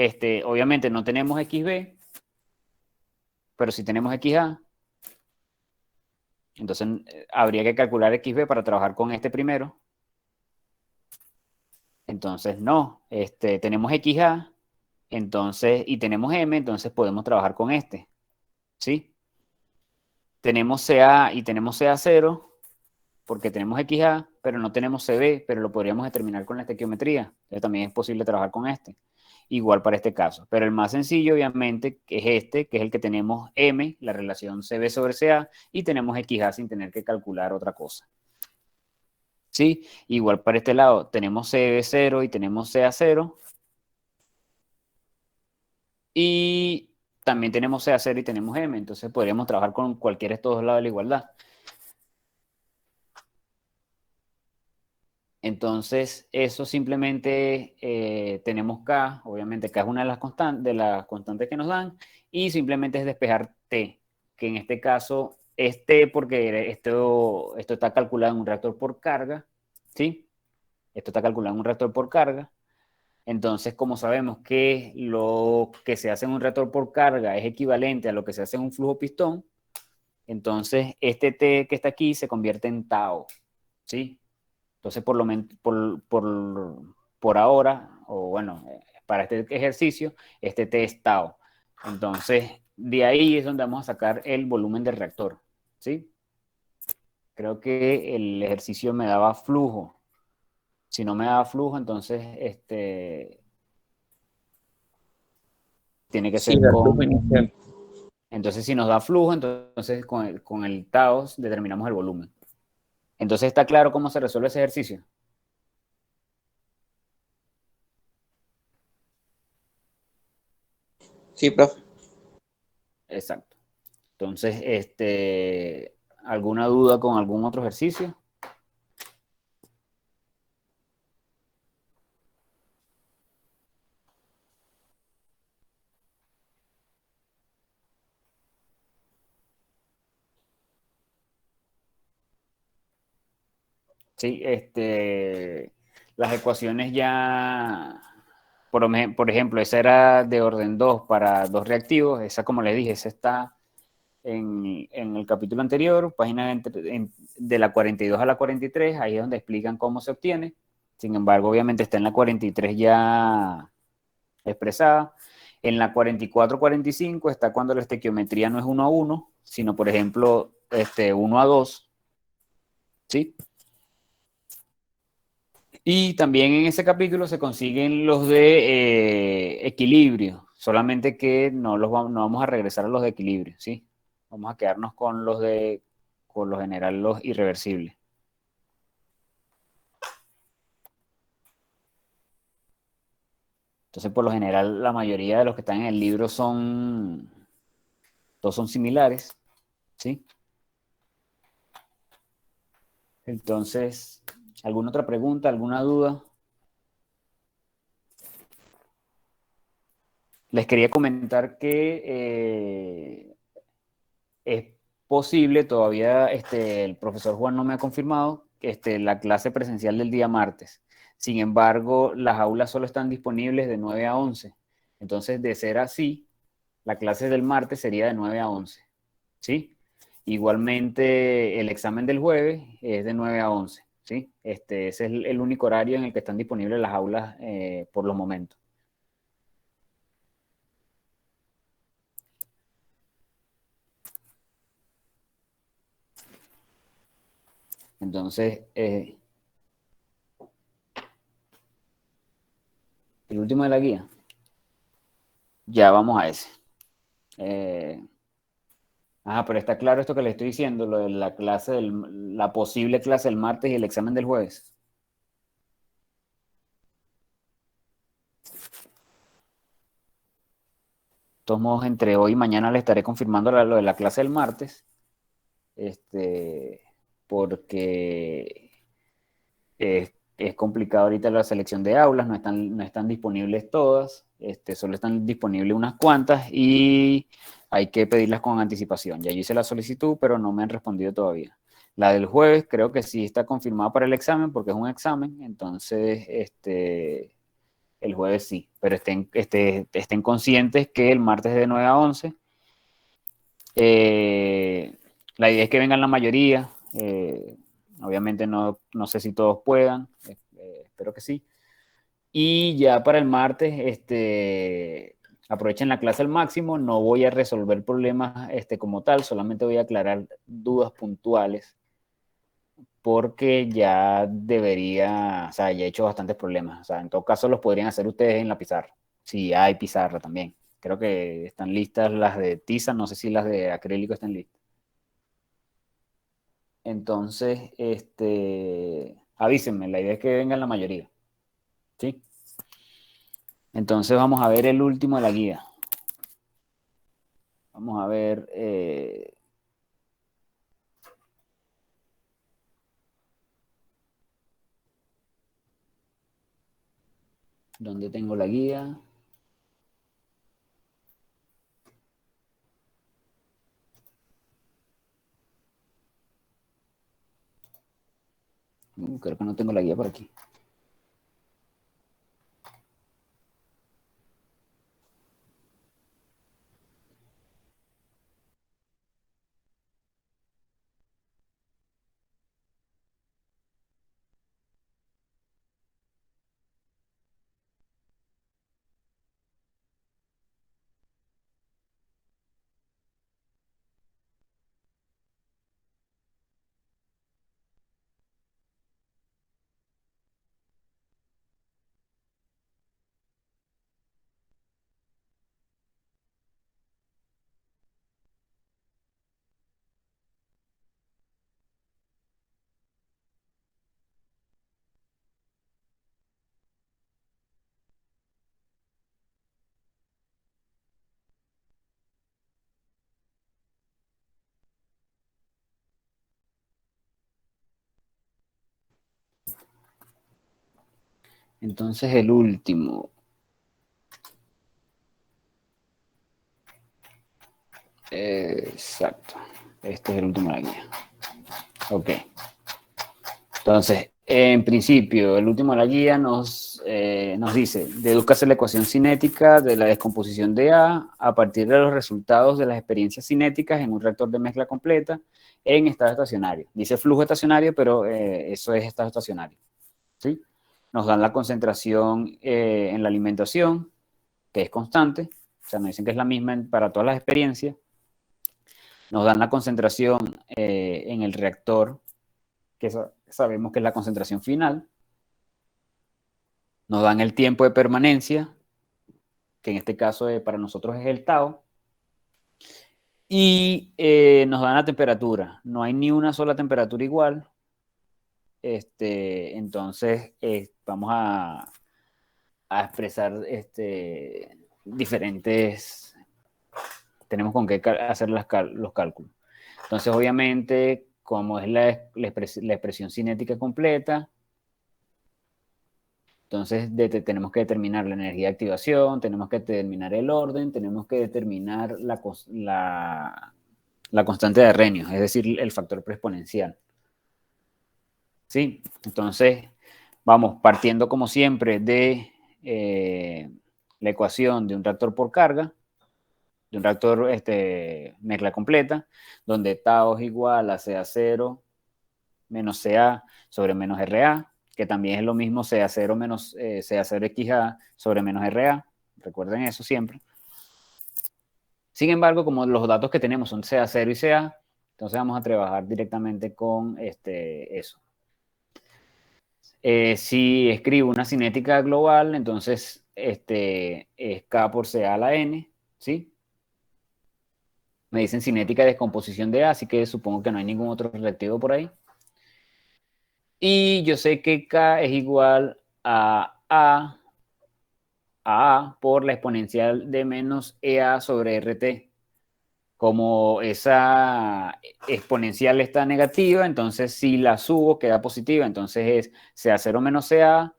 [SPEAKER 1] obviamente no tenemos xb, pero si tenemos xa, entonces habría que calcular xb para trabajar con este primero. Entonces, no, tenemos xa, entonces, y tenemos m, entonces podemos trabajar con este, ¿sí? Tenemos CA y tenemos CA0 porque tenemos XA, pero no tenemos CB, pero lo podríamos determinar con la estequiometría. Entonces también es posible trabajar con este. Igual para este caso. Pero el más sencillo, obviamente, es que es el que tenemos M, la relación CB sobre CA, y tenemos XA sin tener que calcular otra cosa. ¿Sí? Igual para este lado, tenemos CB0 y tenemos CA0. Y también tenemos CA0 y tenemos M. Entonces podríamos trabajar con cualquiera de estos dos lados de la igualdad. Entonces, eso simplemente tenemos K, obviamente K es una de las constantes que nos dan, y simplemente es despejar T, que en este caso es T porque esto está calculado en un reactor por carga, ¿sí? Esto está calculado en un reactor por carga. Entonces, como sabemos que lo que se hace en un reactor por carga es equivalente a lo que se hace en un flujo pistón, entonces este T que está aquí se convierte en tau, ¿sí? Entonces, por ahora, o bueno, para este ejercicio, este T es tau. Entonces, de ahí es donde vamos a sacar el volumen del reactor, ¿sí? Creo que el ejercicio me daba flujo. Si no me daba flujo, entonces tiene que
[SPEAKER 2] Sí,
[SPEAKER 1] ser
[SPEAKER 2] la
[SPEAKER 1] con...
[SPEAKER 2] flujo inicial.
[SPEAKER 1] Entonces, si nos da flujo, entonces con el tau determinamos el volumen. Entonces, ¿está claro cómo se resuelve ese ejercicio?
[SPEAKER 2] Sí, profe.
[SPEAKER 1] Exacto. Entonces, ¿alguna duda con algún otro ejercicio? Sí, las ecuaciones ya, por ejemplo, esa era de orden 2 para dos reactivos, esa como les dije, esa está en el capítulo anterior, páginas de la 42 a la 43, ahí es donde explican cómo se obtiene. Sin embargo, obviamente está en la 43 ya expresada. En la 44-45 está cuando la estequiometría no es 1 a 1, sino, por ejemplo, 1 a 2, ¿sí? Y también en ese capítulo se consiguen los de equilibrio, solamente que no vamos a regresar a los de equilibrio, ¿sí? Vamos a quedarnos con con lo general, los irreversibles. Entonces, por lo general, la mayoría de los que están en el libro todos son similares, ¿sí? Entonces, ¿alguna otra pregunta, alguna duda? Les quería comentar que es posible, todavía el profesor Juan no me ha confirmado, la clase presencial del día martes. Sin embargo, las aulas solo están disponibles de 9 a 11. Entonces, de ser así, la clase del martes sería de 9 a 11. ¿Sí? Igualmente, el examen del jueves es de 9 a 11. ¿Sí? Ese es el único horario en el que están disponibles las aulas por los momentos. Entonces, el último de la guía. Ya vamos a ese. Pero está claro esto que le estoy diciendo, lo de la la posible clase del martes y el examen del jueves. De todos modos, entre hoy y mañana le estaré confirmando lo de la clase del martes, porque es complicado ahorita la selección de aulas, no están disponibles todas, solo están disponibles unas cuantas y hay que pedirlas con anticipación. Ya yo hice la solicitud, pero no me han respondido todavía. La del jueves creo que sí está confirmada para el examen, porque es un examen, entonces el jueves sí, pero estén conscientes que el martes es de 9 a 11. La idea es que vengan la mayoría. Obviamente no sé si todos puedan, espero que sí. Y ya para el martes, aprovechen la clase al máximo. No voy a resolver problemas como tal, solamente voy a aclarar dudas puntuales porque ya debería, o sea, ya he hecho bastantes problemas. O sea, en todo caso los podrían hacer ustedes en la pizarra. Sí, hay pizarra también. Creo que están listas las de tiza, no sé si las de acrílico están listas. Entonces, avísenme, la idea es que vengan la mayoría, ¿sí? Entonces vamos a ver el último de la guía. Vamos a ver, dónde tengo la guía. Creo que no tengo la guía por aquí. Entonces el último. Exacto. Este es el último de la guía. Ok. Entonces, en principio, el último de la guía nos nos dice, dedúcase la ecuación cinética de la descomposición de A partir de los resultados de las experiencias cinéticas en un reactor de mezcla completa en estado estacionario. Dice flujo estacionario, pero eso es estado estacionario, ¿sí? Nos dan la concentración en la alimentación, que es constante, o sea, nos dicen que es la misma para todas las experiencias. Nos dan la concentración en el reactor, que sabemos que es la concentración final. Nos dan el tiempo de permanencia, que en este caso para nosotros es el tau. Y nos dan la temperatura. No hay ni una sola temperatura igual. Entonces, vamos a expresar diferentes... Tenemos con qué hacer los cálculos. Entonces, obviamente, como es la expresión cinética completa, entonces tenemos que determinar la energía de activación, tenemos que determinar el orden, tenemos que determinar la constante de Arrhenius, es decir, el factor preexponencial. ¿Sí? Entonces, vamos partiendo como siempre de la ecuación de un reactor por carga, de un reactor mezcla completa, donde tau es igual a CA0 menos CA sobre menos RA, que también es lo mismo CA0 menos CA0XA sobre menos RA. Recuerden eso siempre. Sin embargo, como los datos que tenemos son CA0 y CA, entonces vamos a trabajar directamente con eso. Si escribo una cinética global, entonces es K por CA a la N, ¿sí? Me dicen cinética de descomposición de A, así que supongo que no hay ningún otro reactivo por ahí. Y yo sé que K es igual a A por la exponencial de menos EA sobre RT. Como esa exponencial está negativa, entonces si la subo queda positiva. Entonces es CA0 menos CA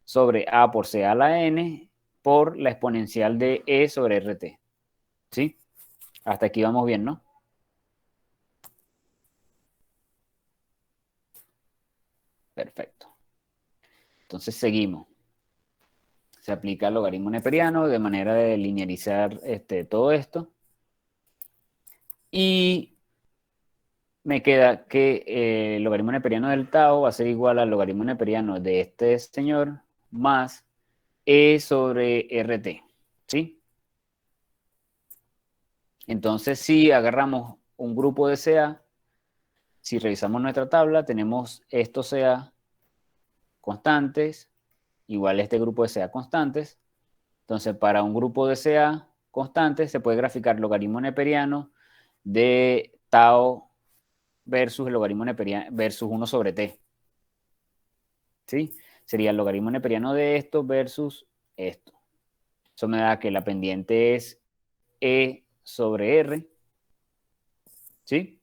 [SPEAKER 1] sobre A por CA a la N por la exponencial de E sobre RT. ¿Sí? Hasta aquí vamos bien, ¿no? Perfecto. Entonces seguimos. Se aplica el logaritmo neperiano de manera de linearizar todo esto. Y me queda que el logaritmo neperiano del tau va a ser igual al logaritmo neperiano de este señor más E sobre RT, ¿sí? Entonces, si agarramos un grupo de CA, si revisamos nuestra tabla, tenemos estos CA constantes, igual este grupo de CA constantes. Entonces, para un grupo de CA constantes, se puede graficar logaritmo neperiano de tau versus el logaritmo neperiano versus 1 sobre t. ¿Sí? Sería el logaritmo neperiano de esto versus esto. Eso me da que la pendiente es E sobre R. ¿Sí?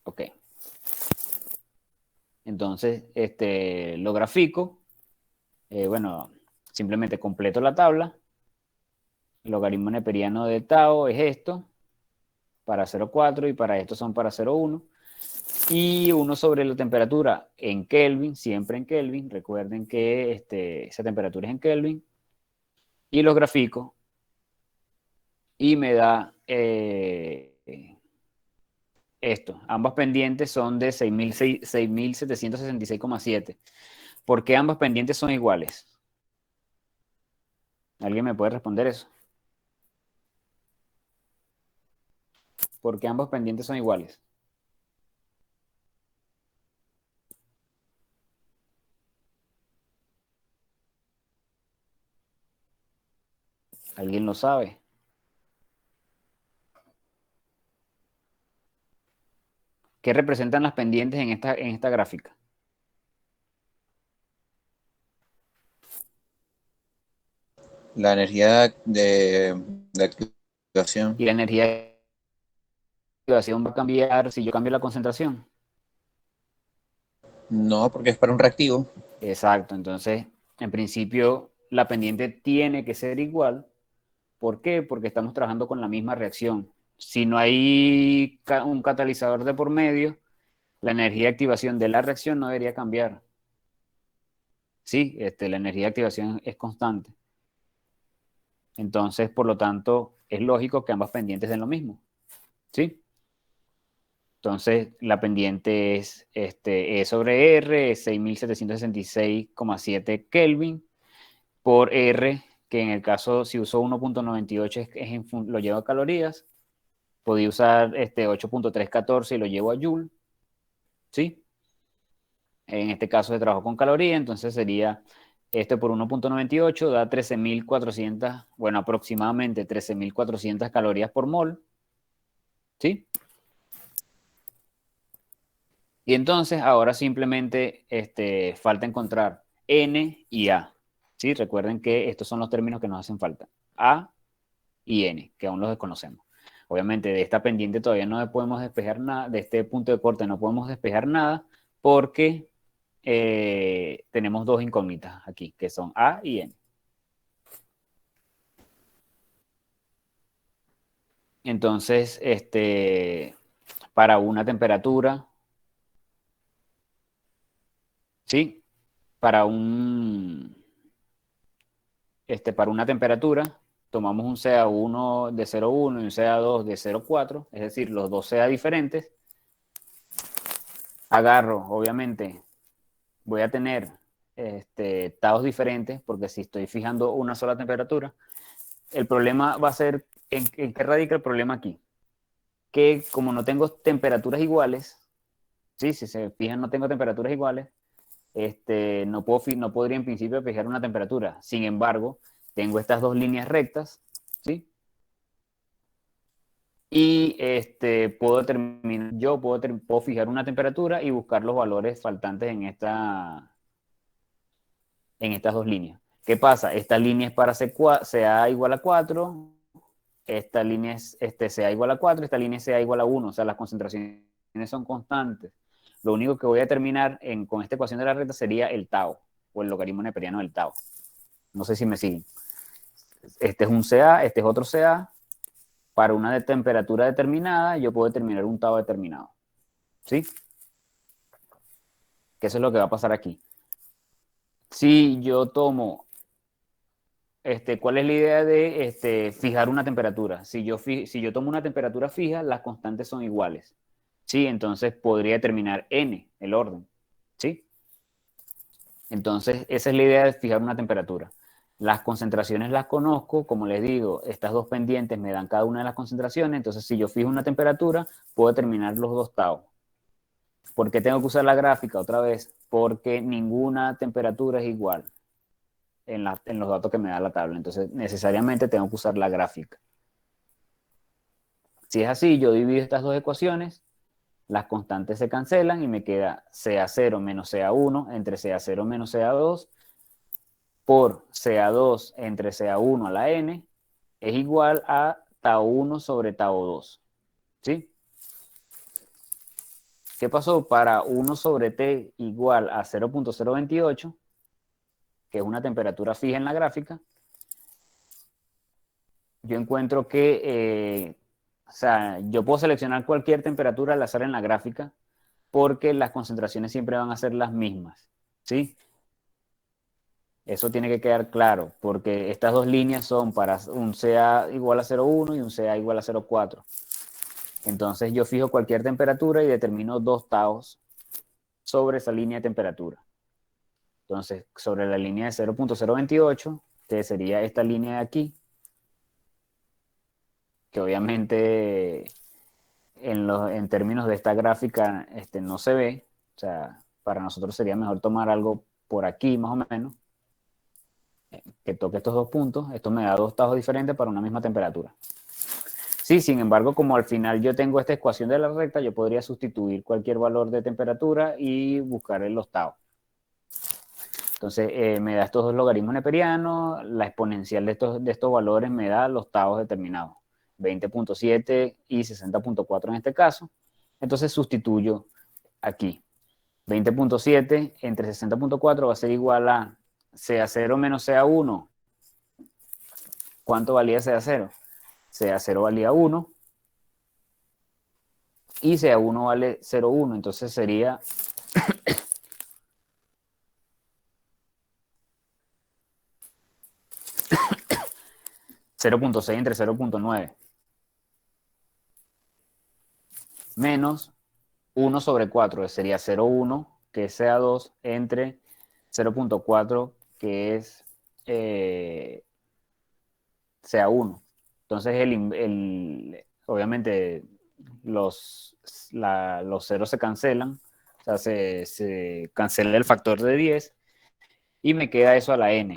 [SPEAKER 1] Ok. Entonces, lo grafico. Bueno, simplemente completo la tabla. El logaritmo neperiano de tau es esto, para 0,4 y para esto son para 0,1. Y 1 sobre la temperatura en Kelvin, siempre en Kelvin. Recuerden que esa temperatura es en Kelvin. Y los grafico. Y me da esto. Ambas pendientes son de 6.766,7. ¿Por qué ambas pendientes son iguales? ¿Alguien me puede responder eso? ¿Por qué ambas pendientes son iguales? ¿Alguien lo sabe? ¿Qué representan las pendientes en esta gráfica?
[SPEAKER 2] La energía de activación.
[SPEAKER 1] Y la energía de activación va a cambiar si yo cambio la concentración.
[SPEAKER 2] No, porque es para un reactivo.
[SPEAKER 1] Exacto, entonces, en principio, la pendiente tiene que ser igual. ¿Por qué? Porque estamos trabajando con la misma reacción. Si no hay un catalizador de por medio, la energía de activación de la reacción no debería cambiar. ¿sí? La energía de activación es constante. Entonces, por lo tanto, es lógico que ambas pendientes den lo mismo, ¿sí? Entonces, la pendiente es E sobre R, es 6766,7 Kelvin, por R, que en el caso, si uso 1.98 lo llevo a calorías, podía usar 8.314 y lo llevo a Joule, ¿sí? En este caso se trabajó con calorías, entonces sería esto por 1.98 da 13.400, bueno, aproximadamente 13.400 calorías por mol, ¿sí? Y entonces ahora simplemente falta encontrar N y A, ¿sí? Recuerden que estos son los términos que nos hacen falta, A y N, que aún los desconocemos. Obviamente de esta pendiente todavía no podemos despejar nada, de este punto de corte no podemos despejar nada porque tenemos dos incógnitas aquí, que son A y N. Entonces, para una temperatura, ¿sí? Para para una temperatura, tomamos un CA1 de 0,1 y un CA2 de 0,4, es decir, los dos CA diferentes. Agarro, obviamente, voy a tener taos diferentes, porque si estoy fijando una sola temperatura, el problema va a ser, ¿en qué radica el problema aquí? Que como no tengo temperaturas iguales, ¿sí? Si se fijan, no tengo temperaturas iguales, no podría en principio fijar una temperatura. Sin embargo, tengo estas dos líneas rectas, ¿sí? Y puedo fijar una temperatura y buscar los valores faltantes en estas dos líneas. ¿Qué pasa? Esta línea es para CA igual a 4, esta línea es CA igual a 4, esta línea es CA igual a 1, o sea, las concentraciones son constantes. Lo único que voy a determinar con esta ecuación de la recta sería el tau, o el logaritmo neperiano del tau. No sé si me siguen. Este es un CA, este es otro CA. Para una temperatura determinada, yo puedo determinar un tau determinado. ¿Sí? Que eso es lo que va a pasar aquí. Si yo tomo, ¿cuál es la idea de fijar una temperatura? Si yo tomo una temperatura fija, las constantes son iguales. ¿Sí? Entonces podría determinar n, el orden. ¿Sí? Entonces, esa es la idea de fijar una temperatura. Las concentraciones las conozco, como les digo, estas dos pendientes me dan cada una de las concentraciones, entonces si yo fijo una temperatura, puedo determinar los dos taus. ¿Por qué tengo que usar la gráfica otra vez? Porque ninguna temperatura es igual en los datos que me da la tabla, entonces necesariamente tengo que usar la gráfica. Si es así, yo divido estas dos ecuaciones, las constantes se cancelan y me queda CA0 menos CA1 entre CA0 menos CA2 por CA2 entre CA1 a la n es igual a tau1 sobre tau2. ¿Sí? ¿Qué pasó? Para 1 sobre T igual a 0.028, que es una temperatura fija en la gráfica, yo encuentro que, o sea, yo puedo seleccionar cualquier temperatura al azar en la gráfica porque las concentraciones siempre van a ser las mismas. ¿Sí? Eso tiene que quedar claro, porque estas dos líneas son para un CA igual a 0,1 y un CA igual a 0,4. Entonces yo fijo cualquier temperatura y determino dos taus sobre esa línea de temperatura. Entonces, sobre la línea de 0.028, que sería esta línea de aquí, que obviamente en términos de esta gráfica no se ve, o sea, para nosotros sería mejor tomar algo por aquí más o menos, que toque estos dos puntos, esto me da dos taus diferentes para una misma temperatura. Sí, sin embargo, como al final yo tengo esta ecuación de la recta, yo podría sustituir cualquier valor de temperatura y buscar los taus. Entonces, me da estos dos logaritmos neperianos, la exponencial de estos valores me da los taus determinados, 20.7 y 60.4 en este caso. Entonces, sustituyo aquí. 20.7 entre 60.4 va a ser igual a CA0 menos CA1. ¿Cuánto valía CA0? CA0 valía 1 y CA1 vale 0,1. Entonces sería 0.6 entre 0.9 menos 1 sobre 4, que sería 0.1, que es CA2, entre 0.4, que es CA1. Entonces, obviamente, los ceros se cancelan, o sea, se cancela el factor de 10 y me queda eso a la n.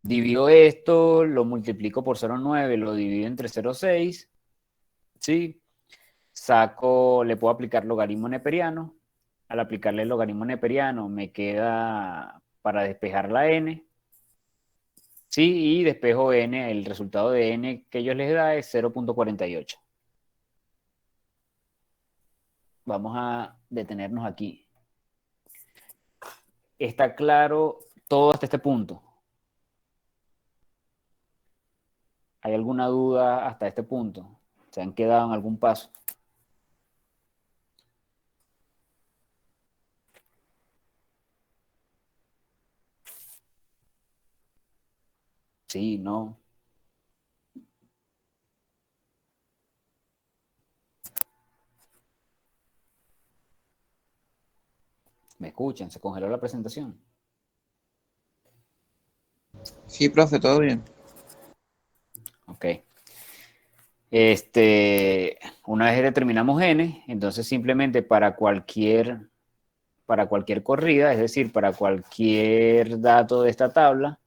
[SPEAKER 1] Divido esto, lo multiplico por 0.9, lo divido entre 0.6, ¿sí? Le puedo aplicar logaritmo neperiano. Al aplicarle el logaritmo neperiano me queda para despejar la n, ¿sí? Y despejo n, el resultado de n que ellos les da es 0.48. Vamos a detenernos aquí. ¿Está claro todo hasta este punto? ¿Hay alguna duda hasta este punto? ¿Se han quedado en algún paso? Sí, no. ¿Me escuchan? ¿Se congeló la presentación?
[SPEAKER 2] Sí, profe, todo bien.
[SPEAKER 1] Ok. Una vez determinamos n, entonces simplemente para cualquier corrida, es decir, para cualquier dato de esta tabla,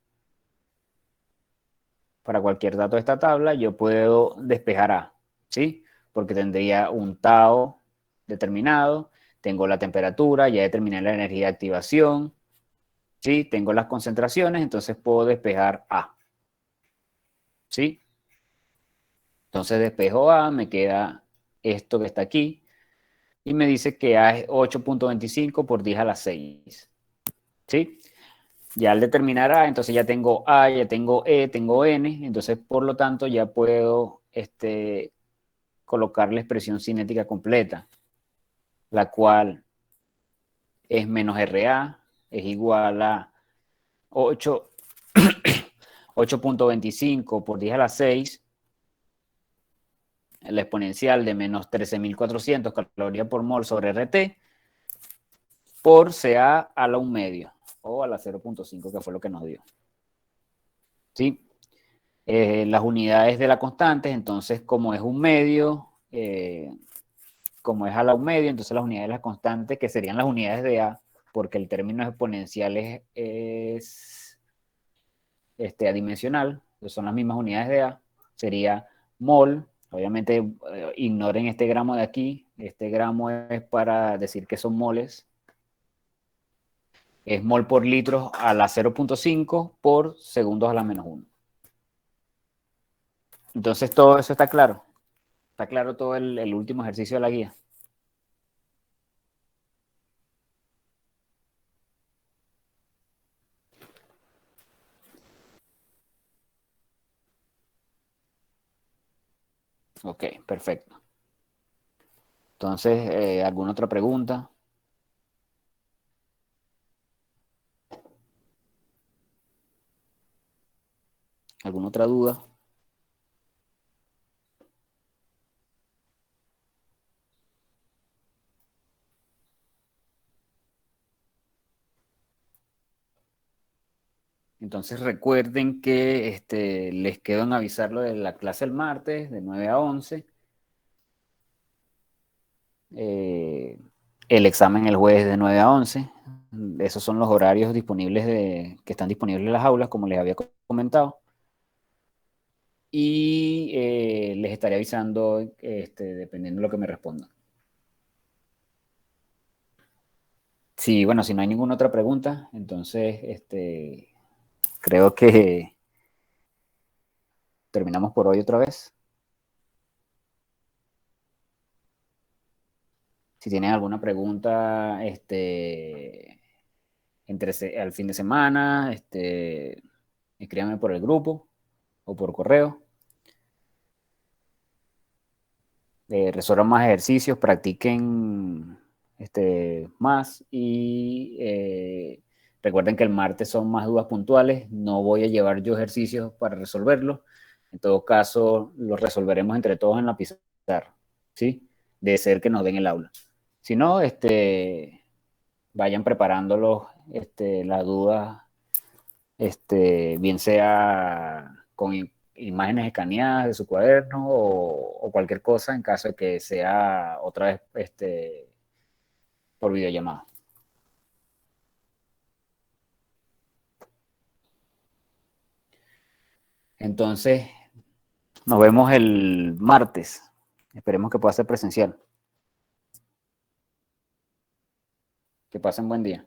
[SPEAKER 1] yo puedo despejar A, ¿sí? Porque tendría un tau determinado, tengo la temperatura, ya determiné la energía de activación, ¿sí? Tengo las concentraciones, entonces puedo despejar A, ¿sí? Entonces despejo A, me queda esto que está aquí, y me dice que A es 8.25 por 10 a la 6, ¿sí? Ya al determinar A, entonces ya tengo A, ya tengo E, tengo N, entonces por lo tanto ya puedo colocar la expresión cinética completa, la cual es menos RA, es igual a 8.25 por 10 a la 6, la exponencial de menos 13.400 calorías por mol sobre RT, por CA a la 1 medio, o a la 0.5, que fue lo que nos dio. ¿Sí? Las unidades de la constante, entonces como es un medio, como es a la un medio, entonces las unidades de la constante, que serían las unidades de A, porque el término exponencial es adimensional, son las mismas unidades de A, sería mol. Obviamente ignoren este gramo de aquí, este gramo es para decir que son moles, es mol por litro a la 0.5 por segundos a la menos 1. Entonces todo eso está claro. Está claro todo el último ejercicio de la guía. Ok, perfecto. Entonces, ¿alguna otra pregunta? ¿Alguna otra duda? Entonces recuerden que les quedo en avisar lo de la clase el martes de 9 a 11. El examen el jueves de 9 a 11. Esos son los horarios disponibles que están disponibles en las aulas, como les había comentado. Y les estaré avisando dependiendo de lo que me respondan. Sí, bueno, si no hay ninguna otra pregunta, entonces creo que terminamos por hoy otra vez. Si tienen alguna pregunta al fin de semana, escríbanme por el grupo o por correo. Resuelvan más ejercicios, practiquen más y Recuerden que el martes son más dudas puntuales, no voy a llevar yo ejercicios para resolverlos. En todo caso, los resolveremos entre todos en la pizarra, ¿sí? De ser que nos den el aula. Si no, vayan preparándolos, las dudas, bien sea con imágenes escaneadas de su cuaderno o cualquier cosa en caso de que sea otra vez por videollamada. Entonces, nos vemos el martes. Esperemos que pueda ser presencial. Que pasen buen día.